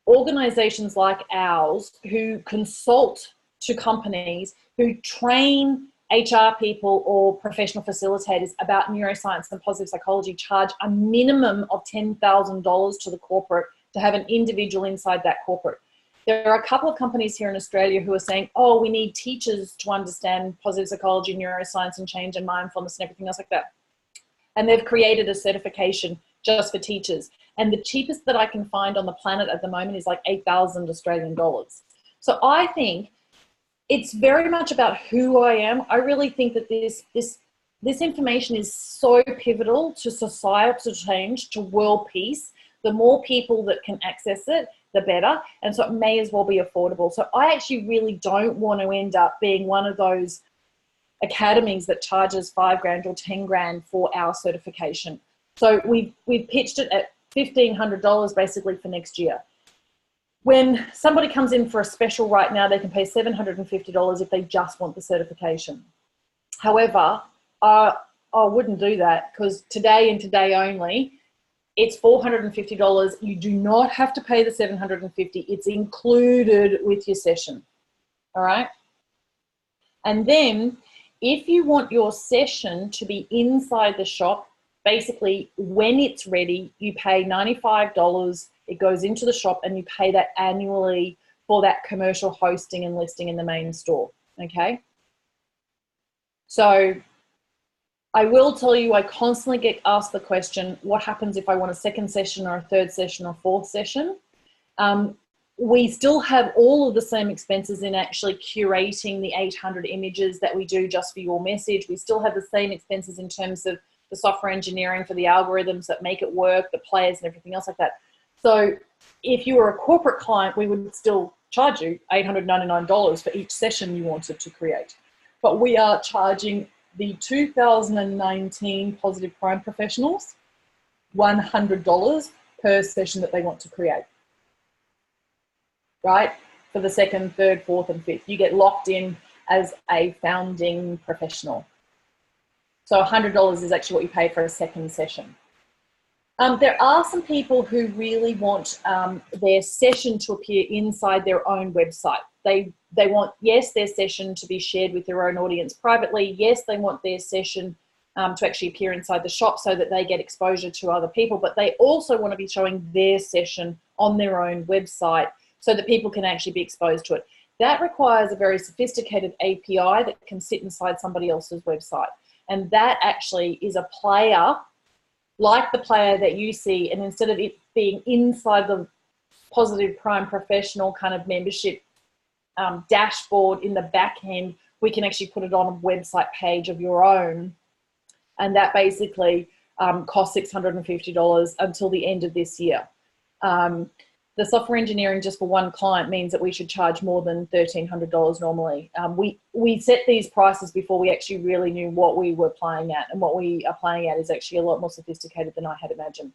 S1: organizations like ours who consult to companies who train HR people or professional facilitators about neuroscience and positive psychology charge a minimum of $10,000 to the corporate to have an individual inside that corporate. There are a couple of companies here in Australia who are saying, oh, we need teachers to understand positive psychology, neuroscience and change and mindfulness and everything else like that. And they've created a certification just for teachers. And the cheapest that I can find on the planet at the moment is like 8,000 Australian dollars. So I think it's very much about who I am. I really think that this information is so pivotal to societal change, to world peace. The more people that can access it, the better. And so it may as well be affordable. So I actually really don't want to end up being one of those academies that charges $5,000 or $10,000 for our certification. So we've pitched it at $1,500 basically for next year. When somebody comes in for a special right now, they can pay $750 if they just want the certification. However, I wouldn't do that, because today and today only, it's $450. You do not have to pay the $750. It's included with your session. All right. And then if you want your session to be inside the shop, basically when it's ready, you pay $95. It goes into the shop and you pay that annually for that commercial hosting and listing in the main store. Okay. So I will tell you, I constantly get asked the question, what happens if I want a second session or a third session or fourth session? We still have all of the same expenses in actually curating the 800 images that we do just for your message. We still have the same expenses in terms of the software engineering for the algorithms that make it work, the players and everything else like that. So if you were a corporate client, we would still charge you $899 for each session you wanted to create. But we are charging the 2019 Positive Prime professionals $100 per session that they want to create, right? For the second, third, fourth, and fifth. You get locked in as a founding professional. So $100 is actually what you pay for a second session. There are some people who really want their session to appear inside their own website. They want, yes, their session to be shared with their own audience privately. Yes, they want their session to actually appear inside the shop so that they get exposure to other people, but they also want to be showing their session on their own website so that people can actually be exposed to it. That requires a very sophisticated API that can sit inside somebody else's website. And that actually is a player like the player that you see, and instead of it being inside the Positive Prime professional kind of membership dashboard in the back end, we can actually put it on a website page of your own. And that basically costs $650 until the end of this year. The software engineering just for one client means that we should charge more than $1,300 normally. We set these prices before we actually really knew what we were playing at, and what we are playing at is actually a lot more sophisticated than I had imagined.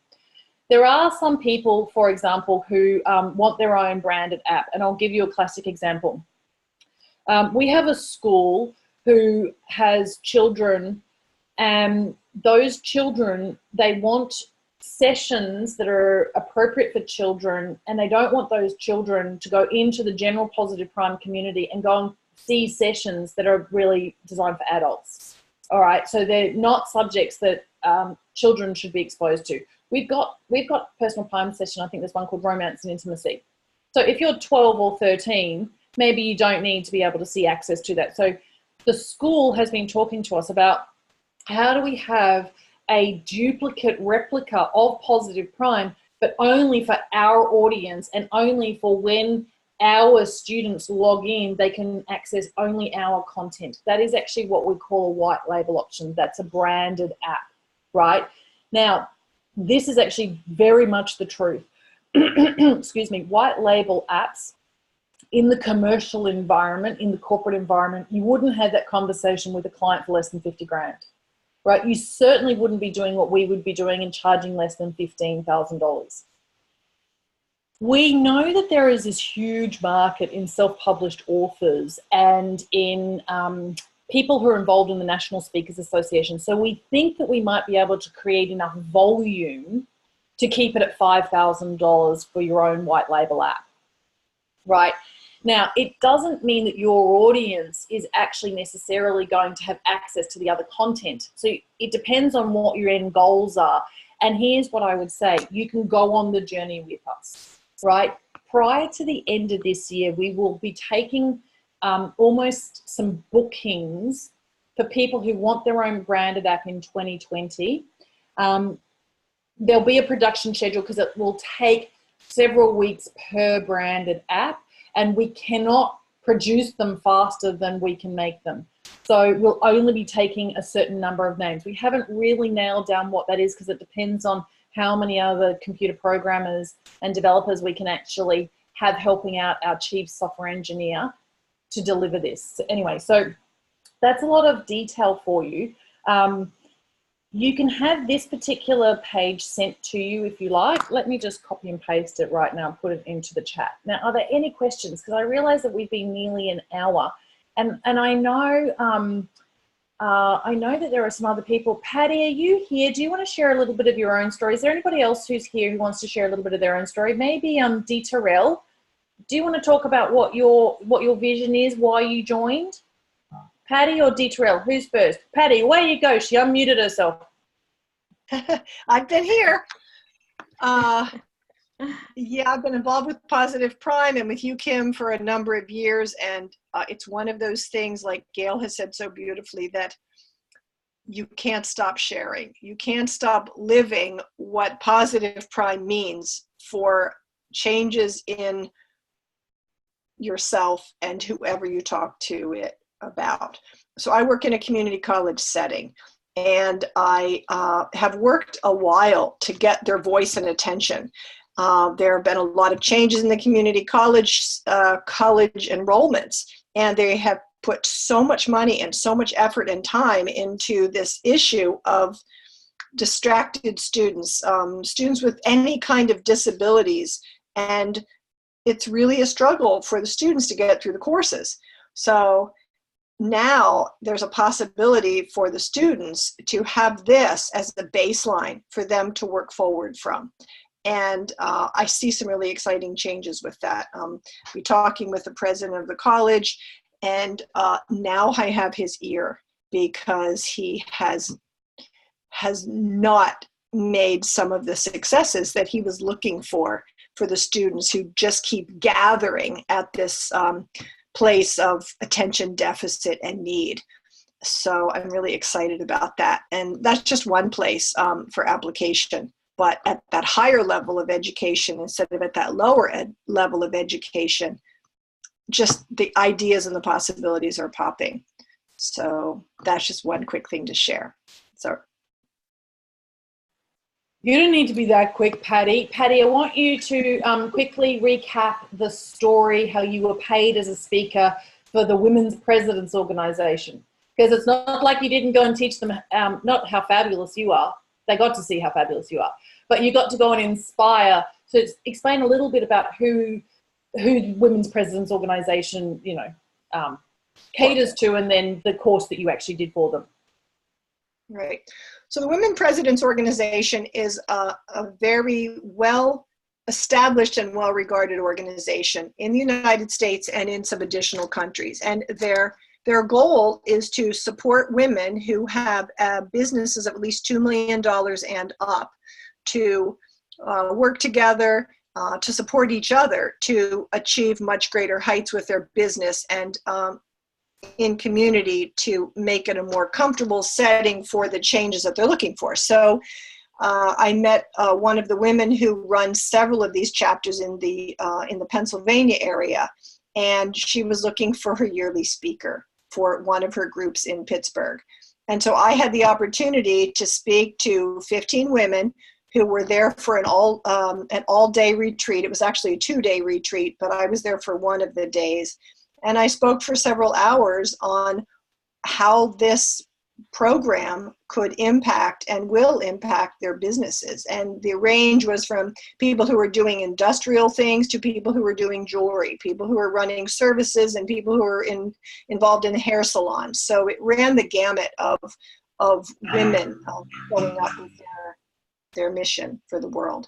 S1: There are some people, for example, who want their own branded app, and I'll give you a classic example. We have a school who has children, and those children, they want sessions that are appropriate for children, and they don't want those children to go into the general Positive Prime community and go and see sessions that are really designed for adults. All right, so they're not subjects that children should be exposed to. We've got personal prime session. I think there's one called Romance and Intimacy. So if you're 12 or 13, maybe you don't need to be able to see access to that. So the school has been talking to us about how do we have a duplicate replica of Positive Prime, but only for our audience and only for when our students log in, they can access only our content. That is actually what we call a white label option. That's a branded app, right? Now, this is actually very much the truth. Excuse me, white label apps in the commercial environment, in the corporate environment, you wouldn't have that conversation with a client for less than 50 grand, right? You certainly wouldn't be doing what we would be doing and charging less than $15,000. We know that there is this huge market in self-published authors and in people who are involved in the National Speakers Association. So we think that we might be able to create enough volume to keep it at $5,000 for your own white label app, right? Now, it doesn't mean that your audience is actually necessarily going to have access to the other content. So it depends on what your end goals are. And here's what I would say. You can go on the journey with us, right? Prior to the end of this year, we will be taking almost some bookings for people who want their own branded app in 2020. There'll be a production schedule because it will take several weeks per branded app, and we cannot produce them faster than we can make them. So we'll only be taking a certain number of names. We haven't really nailed down what that is because it depends on how many other computer programmers and developers we can actually have helping out our chief software engineer to deliver this. So anyway, so that's a lot of detail for you. You can have this particular page sent to you if you like. Let me just copy and paste it right now and put it into the chat. Now, are there any questions? Because I realize that we've been nearly an hour, and I know that there are some other people. Patty, are you here? Do you want to share a little bit of your own story? Is there anybody else who's here who wants to share a little bit of their own story? Maybe Dee Terrell, do you want to talk about what your vision is, why you joined? Patty or Dee Terrell? Who's first? Patty, away you go. She unmuted herself.
S4: I've been here. Yeah, I've been involved with Positive Prime and with you, Kim, for a number of years. And it's one of those things, like Gail has said so beautifully, that you can't stop sharing. You can't stop living what Positive Prime means for changes in yourself and whoever you talk to it about. So I work in a community college setting, and I have worked a while to get their voice and attention. There have been a lot of changes in the community college enrollments, and they have put so much money and so much effort and time into this issue of distracted students, students with any kind of disabilities, and it's really a struggle for the students to get through the courses. So now there's a possibility for the students to have this as the baseline for them to work forward from. And I see some really exciting changes with that. We're talking with the president of the college, and now I have his ear because he has not made some of the successes that he was looking for the students who just keep gathering at this place of attention deficit and need. So I'm really excited about that. And that's just one place for application. But at that higher level of education, instead of at that lower level of education, just the ideas and the possibilities are popping. So that's just one quick thing to share. So
S1: you don't need to be that quick, Patty. Patty, I want you to quickly recap the story, how you were paid as a speaker for the Women's Presidents Organization. Because it's not like you didn't go and teach them not how fabulous you are. They got to see how fabulous you are. But you got to go and inspire. So explain a little bit about who Women's Presidents Organization, caters to, and then the course that you actually did for them.
S4: Right. So the Women Presidents Organization is a very well established and well regarded organization in the United States and in some additional countries. And their goal is to support women who have businesses of at least $2 million and up to work together, to support each other, to achieve much greater heights with their business, and in community to make it a more comfortable setting for the changes that they're looking for. So I met one of the women who runs several of these chapters in the Pennsylvania area, and she was looking for her yearly speaker for one of her groups in Pittsburgh. And so I had the opportunity to speak to 15 women who were there for an all-day retreat. It was actually a 2-day retreat, but I was there for one of the days. And I spoke for several hours on how this program could impact and will impact their businesses. And the range was from people who were doing industrial things to people who were doing jewelry, people who were running services, and people who were involved in the hair salons. So it ran the gamut of women showing up with their mission for the world.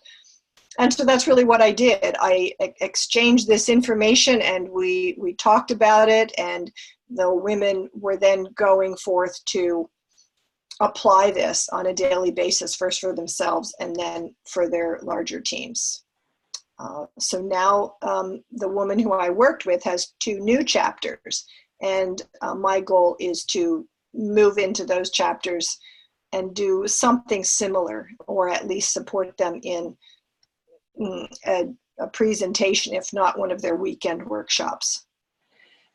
S4: And so that's really what I did. I exchanged this information, and we talked about it, and the women were then going forth to apply this on a daily basis, first for themselves and then for their larger teams. So now the woman who I worked with has 2 new chapters, and my goal is to move into those chapters and do something similar, or at least support them in a presentation, if not one of their weekend workshops.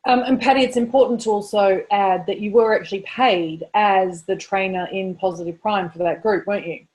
S1: And Patty, it's important to also add that you were actually paid as the trainer in Positive Prime for that group, weren't you?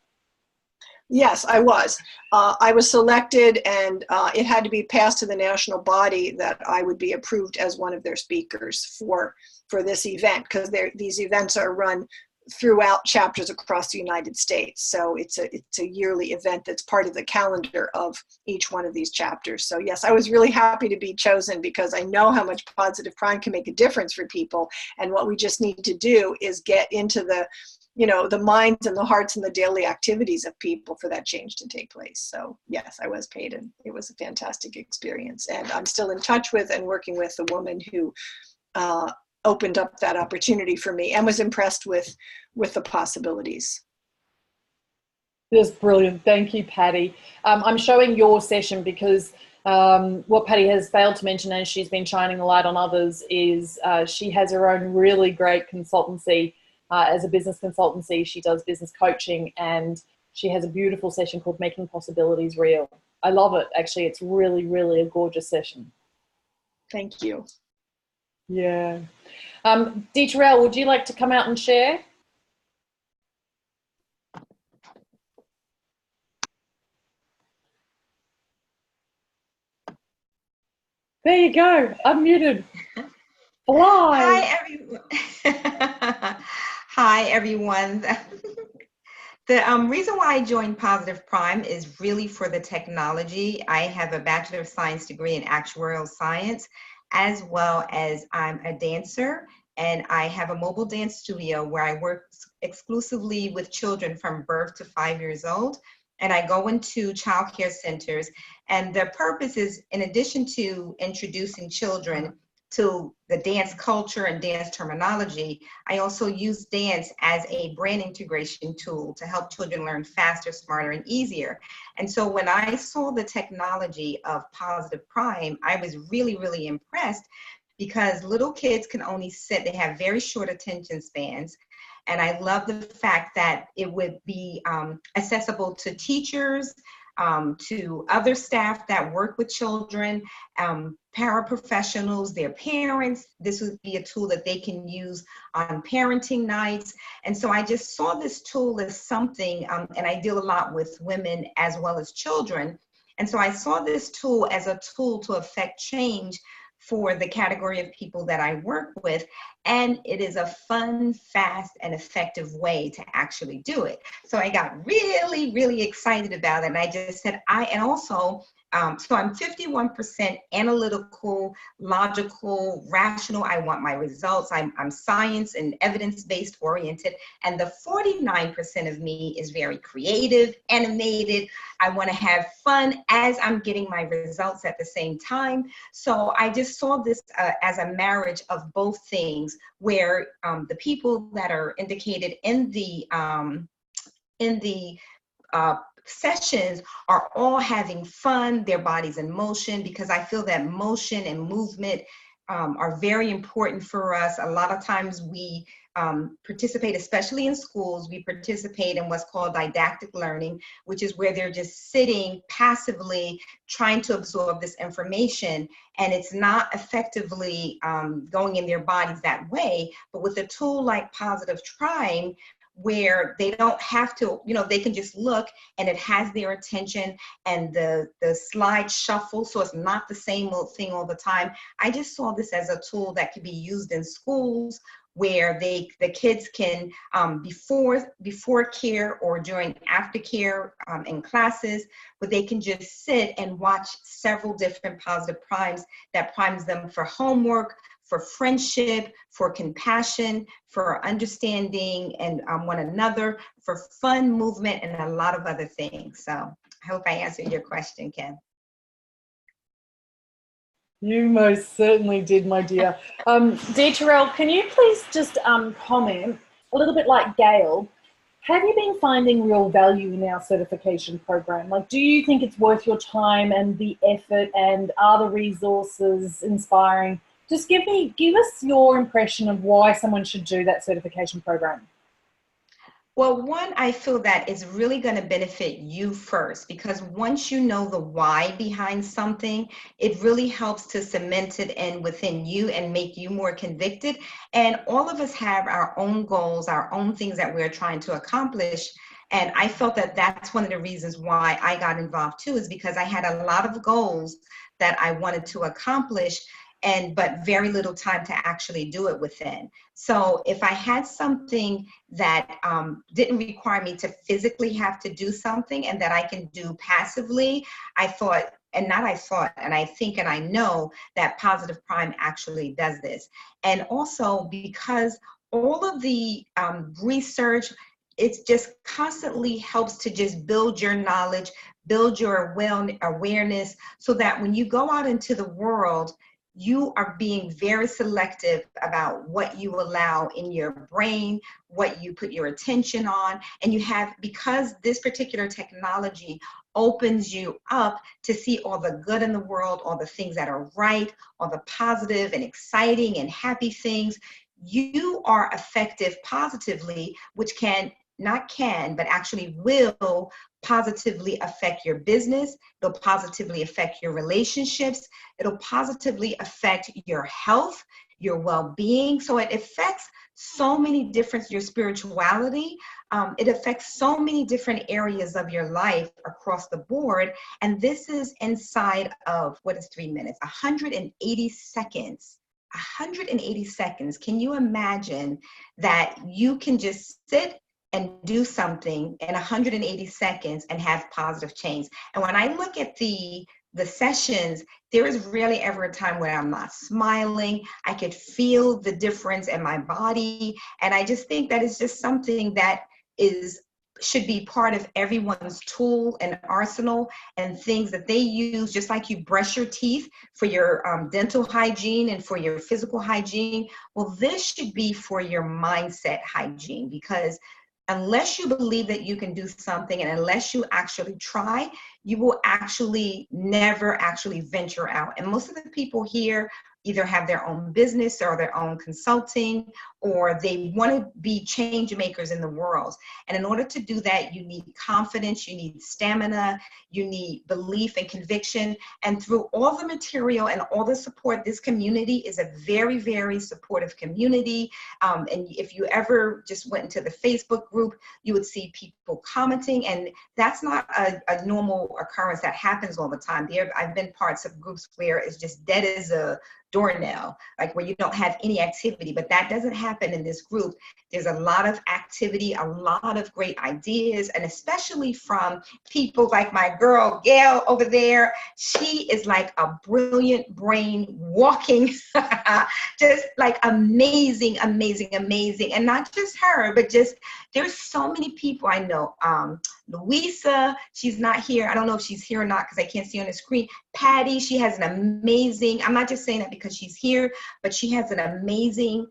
S4: Yes, I was. I was selected, and it had to be passed to the national body that I would be approved as one of their speakers for this event, because these events are run throughout chapters across the United States. So it's a yearly event that's part of the calendar of each one of these chapters. So yes, I was really happy to be chosen, because I know how much Positive Prime can make a difference for people. And what we just need to do is get into the minds and the hearts and the daily activities of people for that change to take place. So yes, I was paid, and it was a fantastic experience. And I'm still in touch with and working with the woman who opened up that opportunity for me and was impressed with the possibilities.
S1: That's brilliant. Thank you, Patty. I'm showing your session because what Patty has failed to mention, as she's been shining a light on others, is she has her own really great consultancy. As a business consultancy, she does business coaching, and she has a beautiful session called Making Possibilities Real. I love it. Actually, it's really, really a gorgeous session.
S4: Thank you.
S1: Yeah. Deetrell, would you like to come out and share? There you go, unmuted. Fly.
S5: Hi, everyone. Hi, everyone. The reason why I joined Positive Prime is really for the technology. I have a Bachelor of Science degree in Actuarial Science, as well as I'm a dancer, and I have a mobile dance studio where I work exclusively with children from birth to 5 years old. And I go into child care centers, and the purpose is, in addition to introducing children to the dance culture and dance terminology, I also use dance as a brain integration tool to help children learn faster, smarter, and easier. And so when I saw the technology of Positive Prime, I was really, really impressed, because little kids can only sit, they have very short attention spans. And I love the fact that it would be accessible to teachers, to other staff that work with children, paraprofessionals, their parents. This would be a tool that they can use on parenting nights. And so I just saw this tool as something, and I deal a lot with women as well as children. And so I saw this tool as a tool to affect change for the category of people that I work with. And it is a fun, fast, and effective way to actually do it. So I got really, really excited about it. And I just said, so I'm 51% analytical, logical, rational. I want my results. I'm science and evidence-based oriented. And the 49% of me is very creative, animated. I want to have fun as I'm getting my results at the same time. So I just saw this as a marriage of both things, where the people that are indicated in the sessions are all having fun, their bodies in motion, because I feel that motion and movement are very important for us. A lot of times we participate, especially in schools, we participate in what's called didactic learning, which is where they're just sitting passively trying to absorb this information, and it's not effectively going in their bodies that way. But with a tool like Positive Prime, where they don't have to, they can just look and it has their attention, and the slide shuffle, so it's not the same old thing all the time. I just saw this as a tool that could be used in schools where the kids can, before care or during aftercare in classes, where they can just sit and watch several different Positive Primes that primes them for homework, for friendship, for compassion, for understanding and one another, for fun, movement, and a lot of other things. So I hope I answered your question, Kim.
S1: You most certainly did, my dear. Dee Terrell, can you please just comment, a little bit like Gail, have you been finding real value in our certification program? Like, do you think it's worth your time and the effort, and are the resources inspiring? Just give us your impression of why someone should do that certification program.
S5: Well, one, I feel that is really going to benefit you first, because once you know the why behind something, it really helps to cement it in within you and make you more convicted. And all of us have our own goals, our own things that we're trying to accomplish. And I felt that that's one of the reasons why I got involved too, is because I had a lot of goals that I wanted to accomplish, but very little time to actually do it within. So if I had something that didn't require me to physically have to do something and that I can do passively, I thought, and I think and I know that Positive Prime actually does this. And also because all of the research, it just constantly helps to just build your knowledge, build your awareness, so that when you go out into the world, you are being very selective about what you allow in your brain, what you put your attention on. And because this particular technology opens you up to see all the good in the world, all the things that are right, all the positive and exciting and happy things, you are effective positively, which but actually will positively affect your business. It'll positively affect your relationships. It'll positively affect your health, your well-being. So it affects so many different, your spirituality. It affects so many different areas of your life across the board. And this is inside of, what is 3 minutes? 180 seconds. 180 seconds. Can you imagine that you can just sit and do something in 180 seconds and have positive change? And when I look at the sessions, there is rarely ever a time where I'm not smiling. I could feel the difference in my body. And I just think that is just something that should be part of everyone's tool and arsenal, and things that they use, just like you brush your teeth for your dental hygiene and for your physical hygiene. Well, this should be for your mindset hygiene, because unless you believe that you can do something and unless you actually try, you will actually never actually venture out. And most of the people here either have their own business or their own consulting, or they want to be change makers in the world. And in order to do that, you need confidence, you need stamina, you need belief and conviction. And through all the material and all the support, this community is a very, very supportive community. And if you ever just went into the Facebook group, you would see people commenting, and that's not a normal occurrence that happens all the time. I've been parts of groups where it's just dead as a doornail, like where you don't have any activity, but that doesn't happen in this group. There's a lot of activity, a lot of great ideas, and especially from people like my girl, Gail, over there. She is like a brilliant brain walking, just like amazing, amazing, amazing. And not just her, but just there's so many people I know. Louisa, she's not here. I don't know if she's here or not because I can't see on the screen. Patty, she has an amazing, I'm not just saying that because she's here, but she has an amazing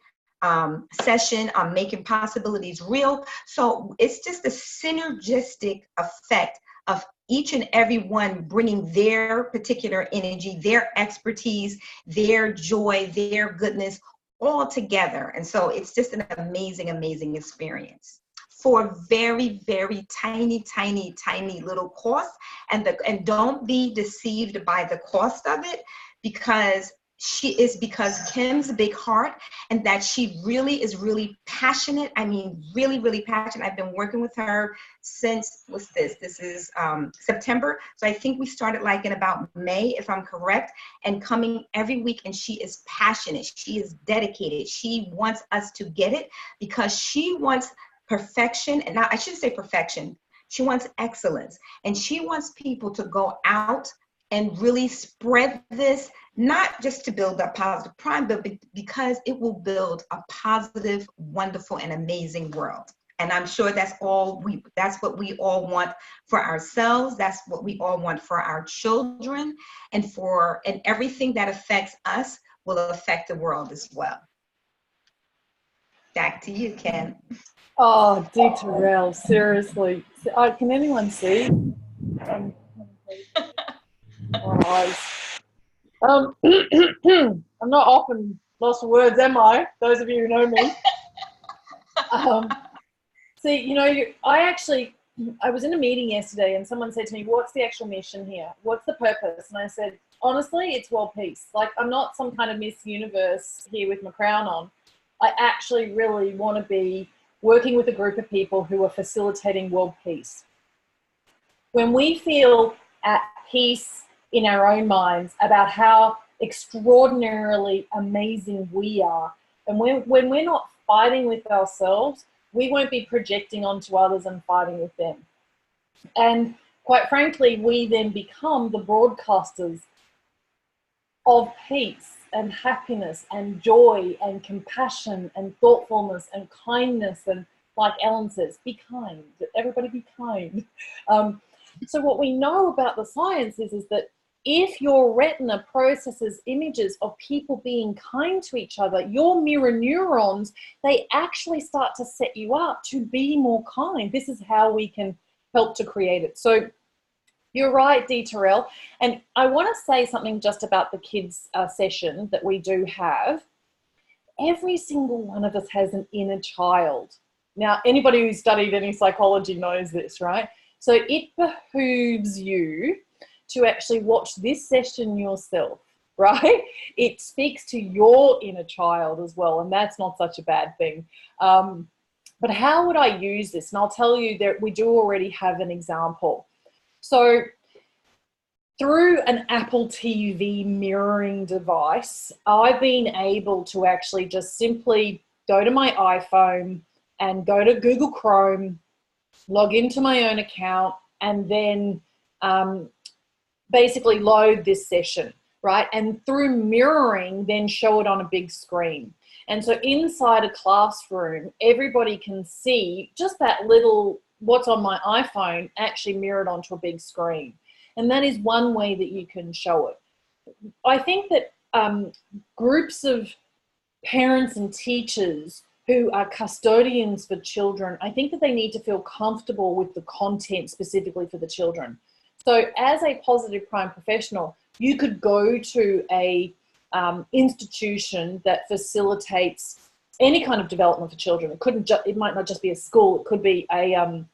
S5: session on making possibilities real. So it's just a synergistic effect of each and every one bringing their particular energy, their expertise, their joy, their goodness, all together. And so it's just an amazing, amazing experience for very, very tiny, tiny, tiny little cost. And don't be deceived by the cost of it, because Kim's a big heart, and that she really is really passionate. I mean, really, really passionate. I've been working with her since, this is September. So I think we started like in about May, if I'm correct, and coming every week. And she is passionate. She is dedicated. She wants us to get it, because she wants perfection. And now I shouldn't say perfection. She wants excellence. And she wants people to go out and really spread this, not just to build up Positive Prime, but because it will build a positive, wonderful, and amazing world. And I'm sure that's what we all want for ourselves. That's what we all want for our children, and everything that affects us will affect the world as well. Back to you, Ken.
S1: Oh, Dee Terrell, seriously. Can anyone see? I'm not often lost for words, am I? Those of you who know me. See, you know, I was in a meeting yesterday and someone said to me, what's the actual mission here? What's the purpose? And I said, honestly, it's world peace. Like, I'm not some kind of Miss Universe here with my crown on. I actually really want to be working with a group of people who are facilitating world peace. When we feel at peace in our own minds about how extraordinarily amazing we are, and when we're not fighting with ourselves, we won't be projecting onto others and fighting with them. And quite frankly, we then become the broadcasters of peace and happiness and joy and compassion and thoughtfulness and kindness. And like Ellen says, be kind. Everybody be kind. So what we know about the science is that if your retina processes images of people being kind to each other, your mirror neurons, they actually start to set you up to be more kind. This is how we can help to create it. So you're right, Dee Terrell. And I want to say something just about the kids session that we do have. Every single one of us has an inner child. Now, anybody who's studied any psychology knows this, right? So it behooves you to actually watch this session yourself, right? It speaks to your inner child as well, and that's not such a bad thing. But how would I use this? And I'll tell you that we do already have an example. So through an Apple TV mirroring device, I've been able to actually just simply go to my iPhone and go to Google Chrome, log into my own account, and then basically load this session, right? And through mirroring, then show it on a big screen. And so inside a classroom, everybody can see just that little, what's on my iPhone actually mirrored onto a big screen. And that is one way that you can show it. I think that groups of parents and teachers who are custodians for children, I think that they need to feel comfortable with the content specifically for the children. So as a Positive Prime professional, you could go to a institution that facilitates any kind of development for children. It might not just be a school. It could be a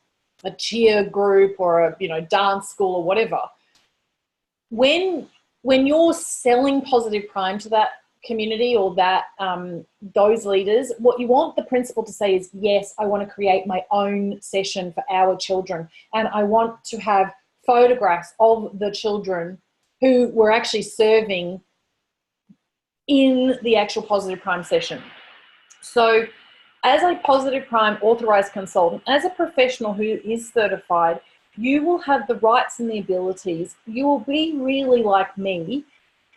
S1: cheer group or a dance school or whatever. When you're selling Positive Prime to that community or that those leaders, what you want the principal to say is, yes, I want to create my own session for our children, and I want to have photographs of the children who were actually serving in the actual Positive Prime session. So as a Positive Prime authorized consultant, as a professional who is certified, you will have the rights and the abilities. You will be really like me,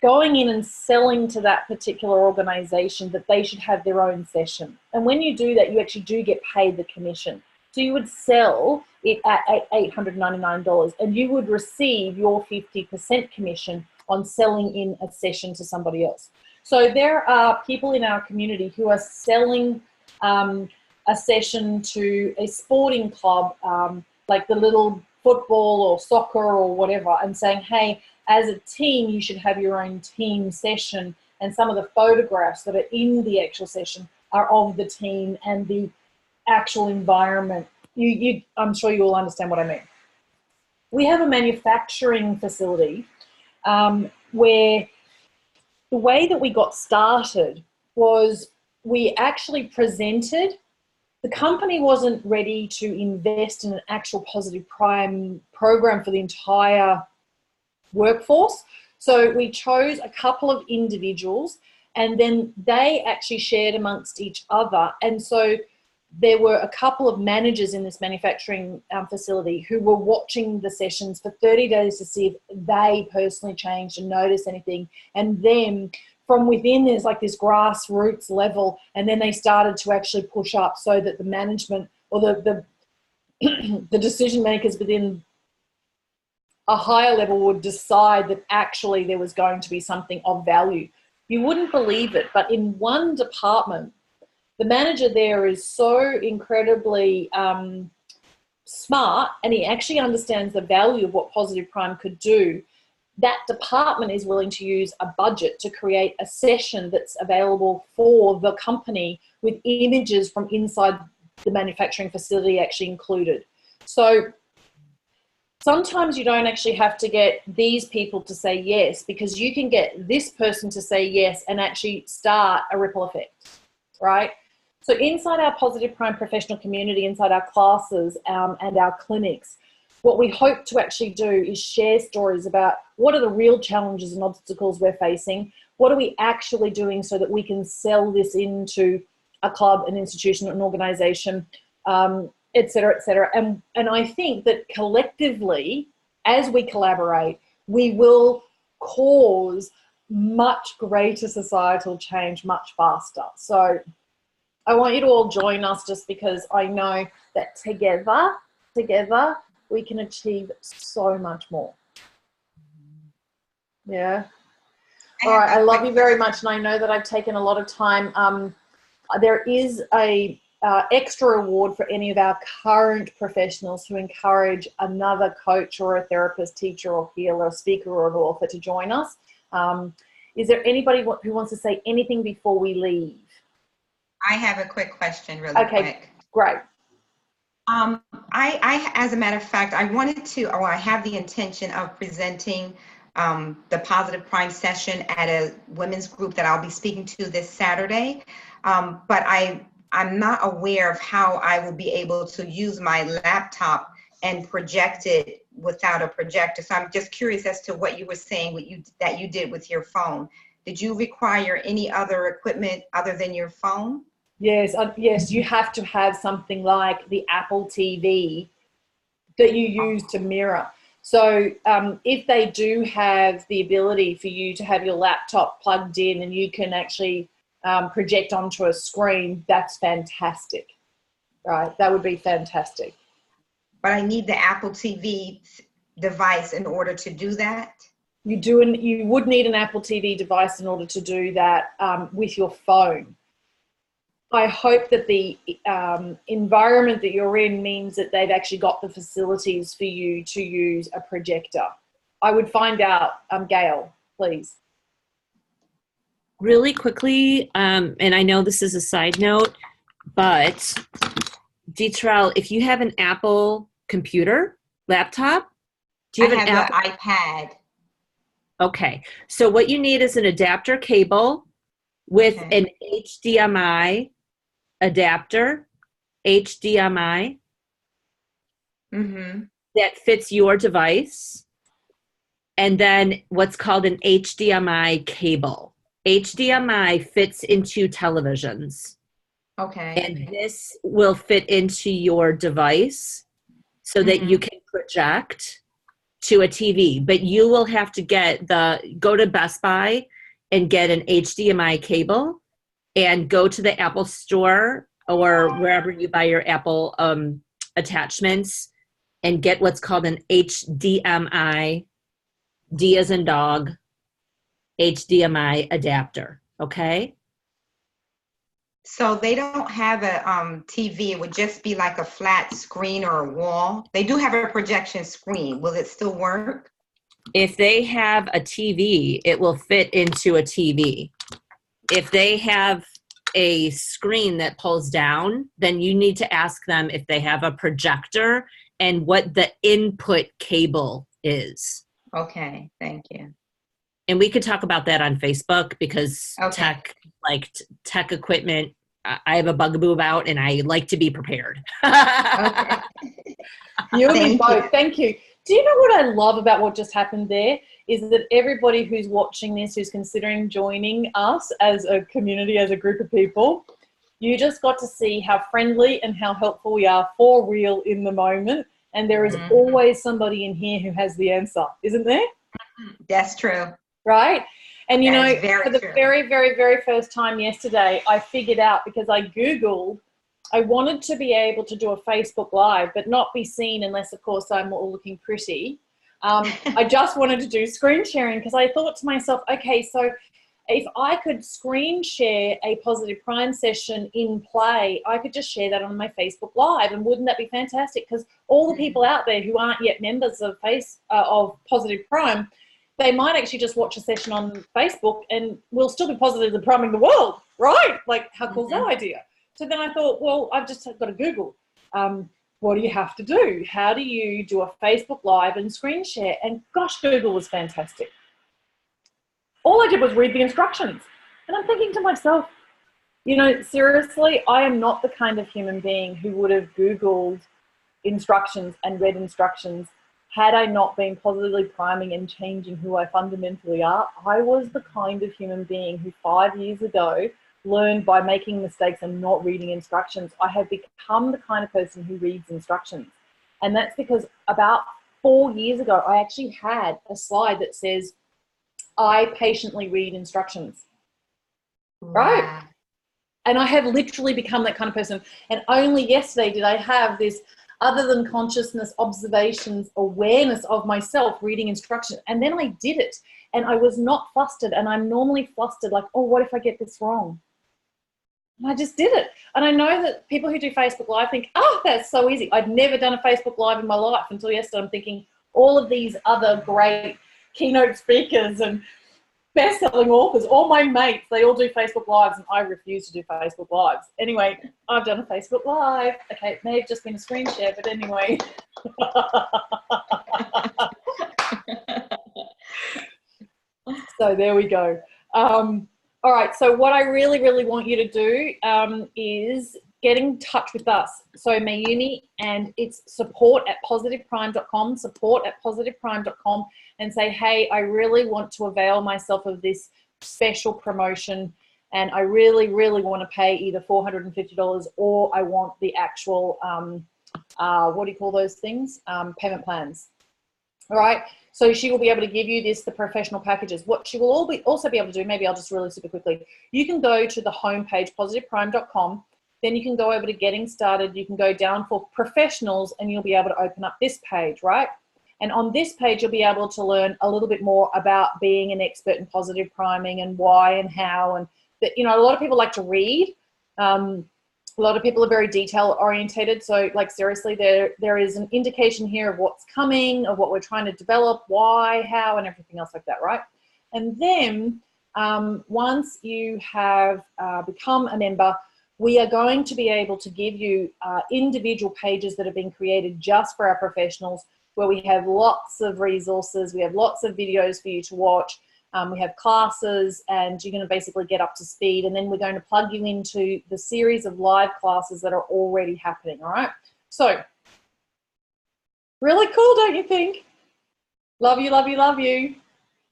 S1: going in and selling to that particular organization that they should have their own session. And when you do that, you actually do get paid the commission. So you would sell it at $899 and you would receive your 50% commission on selling in a session to somebody else. So there are people in our community who are selling a session to a sporting club, like the little football or soccer or whatever, and saying, hey, as a team, you should have your own team session, and some of the photographs that are in the actual session are of the team and the actual environment. I'm sure you all understand what I mean. We have a manufacturing facility where the way that we got started was we actually presented. The company wasn't ready to invest in an actual Positive Prime program for the entire workforce. So we chose a couple of individuals, and then they actually shared amongst each other. And so there were a couple of managers in this manufacturing facility who were watching the sessions for 30 days to see if they personally changed and noticed anything. And then from within, there's like this grassroots level, and then they started to actually push up so that the management or the the decision makers within a higher level would decide that actually there was going to be something of value. You wouldn't believe it, but in one department, the manager there is so incredibly smart, and he actually understands the value of what Positive Prime could do. That department is willing to use a budget to create a session that's available for the company with images from inside the manufacturing facility actually included. So sometimes you don't actually have to get these people to say yes, because you can get this person to say yes and actually start a ripple effect, right? So inside our Positive Prime professional community, inside our classes and our clinics, what we hope to actually do is share stories about what are the real challenges and obstacles we're facing, what are we actually doing so that we can sell this into a club, an institution, an organization, et cetera, et cetera. And I think that collectively, as we collaborate, we will cause much greater societal change much faster. So I want you to all join us, just because I know that together, we can achieve so much more. Yeah. All right. I love you very much, and I know that I've taken a lot of time. There is a extra award for any of our current professionals who encourage another coach or a therapist, teacher or healer, speaker or an author to join us. Is there anybody who wants to say anything before we leave?
S5: I have a quick question really quick.
S1: Okay, great.
S5: I, as a matter of fact, I wanted to, or I have the intention of presenting the Positive Prime session at a women's group that I'll be speaking to this Saturday. But I'm not aware of how I will be able to use my laptop and project it without a projector. So I'm just curious as to what you were saying, that you did with your phone. Did you require any other equipment other than your phone?
S1: Yes, yes, you have to have something like the Apple TV that you use to mirror. So if they do have the ability for you to have your laptop plugged in and you can actually project onto a screen, that's fantastic, right? That would be fantastic.
S5: But I need the Apple TV device in order to do that?
S1: You would need an Apple TV device in order to do that with your phone. I hope that the environment that you're in means that they've actually got the facilities for you to use a projector. I would find out, Gail, please.
S2: Really quickly, and I know this is a side note, but Deetrell, if you have an Apple computer, laptop, do you have an
S5: Apple? iPad.
S2: Okay, so what you need is an adapter cable with an HDMI adapter, HDMI, that fits your device, and then what's called an HDMI cable. HDMI fits into televisions.
S5: Okay.
S2: And this will fit into your device so that you can project to a TV. But you will have to go to Best Buy and get an HDMI cable and go to the Apple store or wherever you buy your Apple attachments and get what's called an HDMI, D as in dog, HDMI adapter, okay?
S5: So they don't have a TV, it would just be like a flat screen or a wall. They do have a projection screen. Will it still work?
S2: If they have a TV, it will fit into a TV. if they have a screen that pulls down, then you need to ask them if they have a projector and what the input cable is.
S5: Okay, thank you.
S2: And we could talk about that on Facebook because
S5: Okay.
S2: tech equipment, I have a bugaboo about, and I like to be prepared.
S5: Okay.
S1: You and me
S5: Thank
S1: both.
S5: you.
S1: Thank you. Do you know what I love about what just happened there? Is that everybody who's watching this, who's considering joining us as a community, as a group of people, you just got to see how friendly and how helpful we are for real in the moment. And there is always somebody in here who has the answer, isn't there?
S5: That's true.
S1: Right? And you
S5: That
S1: know,
S5: is very
S1: for the
S5: true.
S1: very, very, very first time yesterday, I figured out, because I Googled, I wanted to be able to do a Facebook Live, but not be seen unless, of course, I'm all looking pretty. I just wanted to do screen sharing because I thought to myself, okay, so if I could screen share a Positive Prime session in play, I could just share that on my Facebook Live, and wouldn't that be fantastic? Because all the people out there who aren't yet members of Positive Prime, they might actually just watch a session on Facebook and we'll still be positively priming the world, right? Like, how cool is that idea? So then I thought, well, I've just got to Google. What do you have to do? How do you do a Facebook Live and screen share? And gosh, Google was fantastic. All I did was read the instructions. And I'm thinking to myself, you know, seriously, I am not the kind of human being who would have Googled instructions and read instructions had I not been positively priming and changing who I fundamentally are. I was the kind of human being who 5 years ago learned by making mistakes and not reading instructions. I have become the kind of person who reads instructions. And that's because about 4 years ago, I actually had a slide that says, I patiently read instructions, right?
S5: Wow.
S1: And I have literally become that kind of person. And only yesterday did I have this other than consciousness, observations, awareness of myself, reading instructions. And then I did it and I was not flustered. And I'm normally flustered, like, oh, what if I get this wrong? And I just did it. And I know that people who do Facebook Live think, oh, that's so easy. I'd never done a Facebook Live in my life until yesterday. I'm thinking all of these other great keynote speakers and best-selling authors, all my mates, they all do Facebook Lives, and I refuse to do Facebook Lives. Anyway, I've done a Facebook Live. Okay, it may have just been a screen share, but anyway. So there we go. All right, so what I really, really want you to do is get in touch with us. So Mayumi, and it's support@positiveprime.com, support@positiveprime.com, and say, hey, I really want to avail myself of this special promotion, and I really, really want to pay either $450 or I want the actual, what do you call those things? Payment plans. All right, so she will be able to give you the professional packages. What she will also be able to do, maybe I'll just really super quickly, you can go to the homepage, positiveprime.com, then you can go over to getting started, you can go down for professionals, and you'll be able to open up this page, right? And on this page, you'll be able to learn a little bit more about being an expert in positive priming and why and how, and that, you know, a lot of people like to read. A lot of people are very detail orientated. So like, seriously, there is an indication here of what's coming, of what we're trying to develop, why, how, and everything else like that, right? And then once you have become a member, we are going to be able to give you individual pages that have been created just for our professionals, where we have lots of resources, we have lots of videos for you to watch, we have classes, and you're going to basically get up to speed, and then we're going to plug you into the series of live classes that are already happening, all right? So, really cool, don't you think? Love you, love you, love you.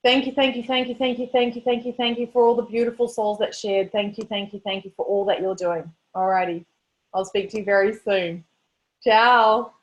S1: Thank you, thank you, thank you, thank you, thank you, thank you, thank you for all the beautiful souls that shared. Thank you, thank you, thank you for all that you're doing. Alrighty, I'll speak to you very soon. Ciao.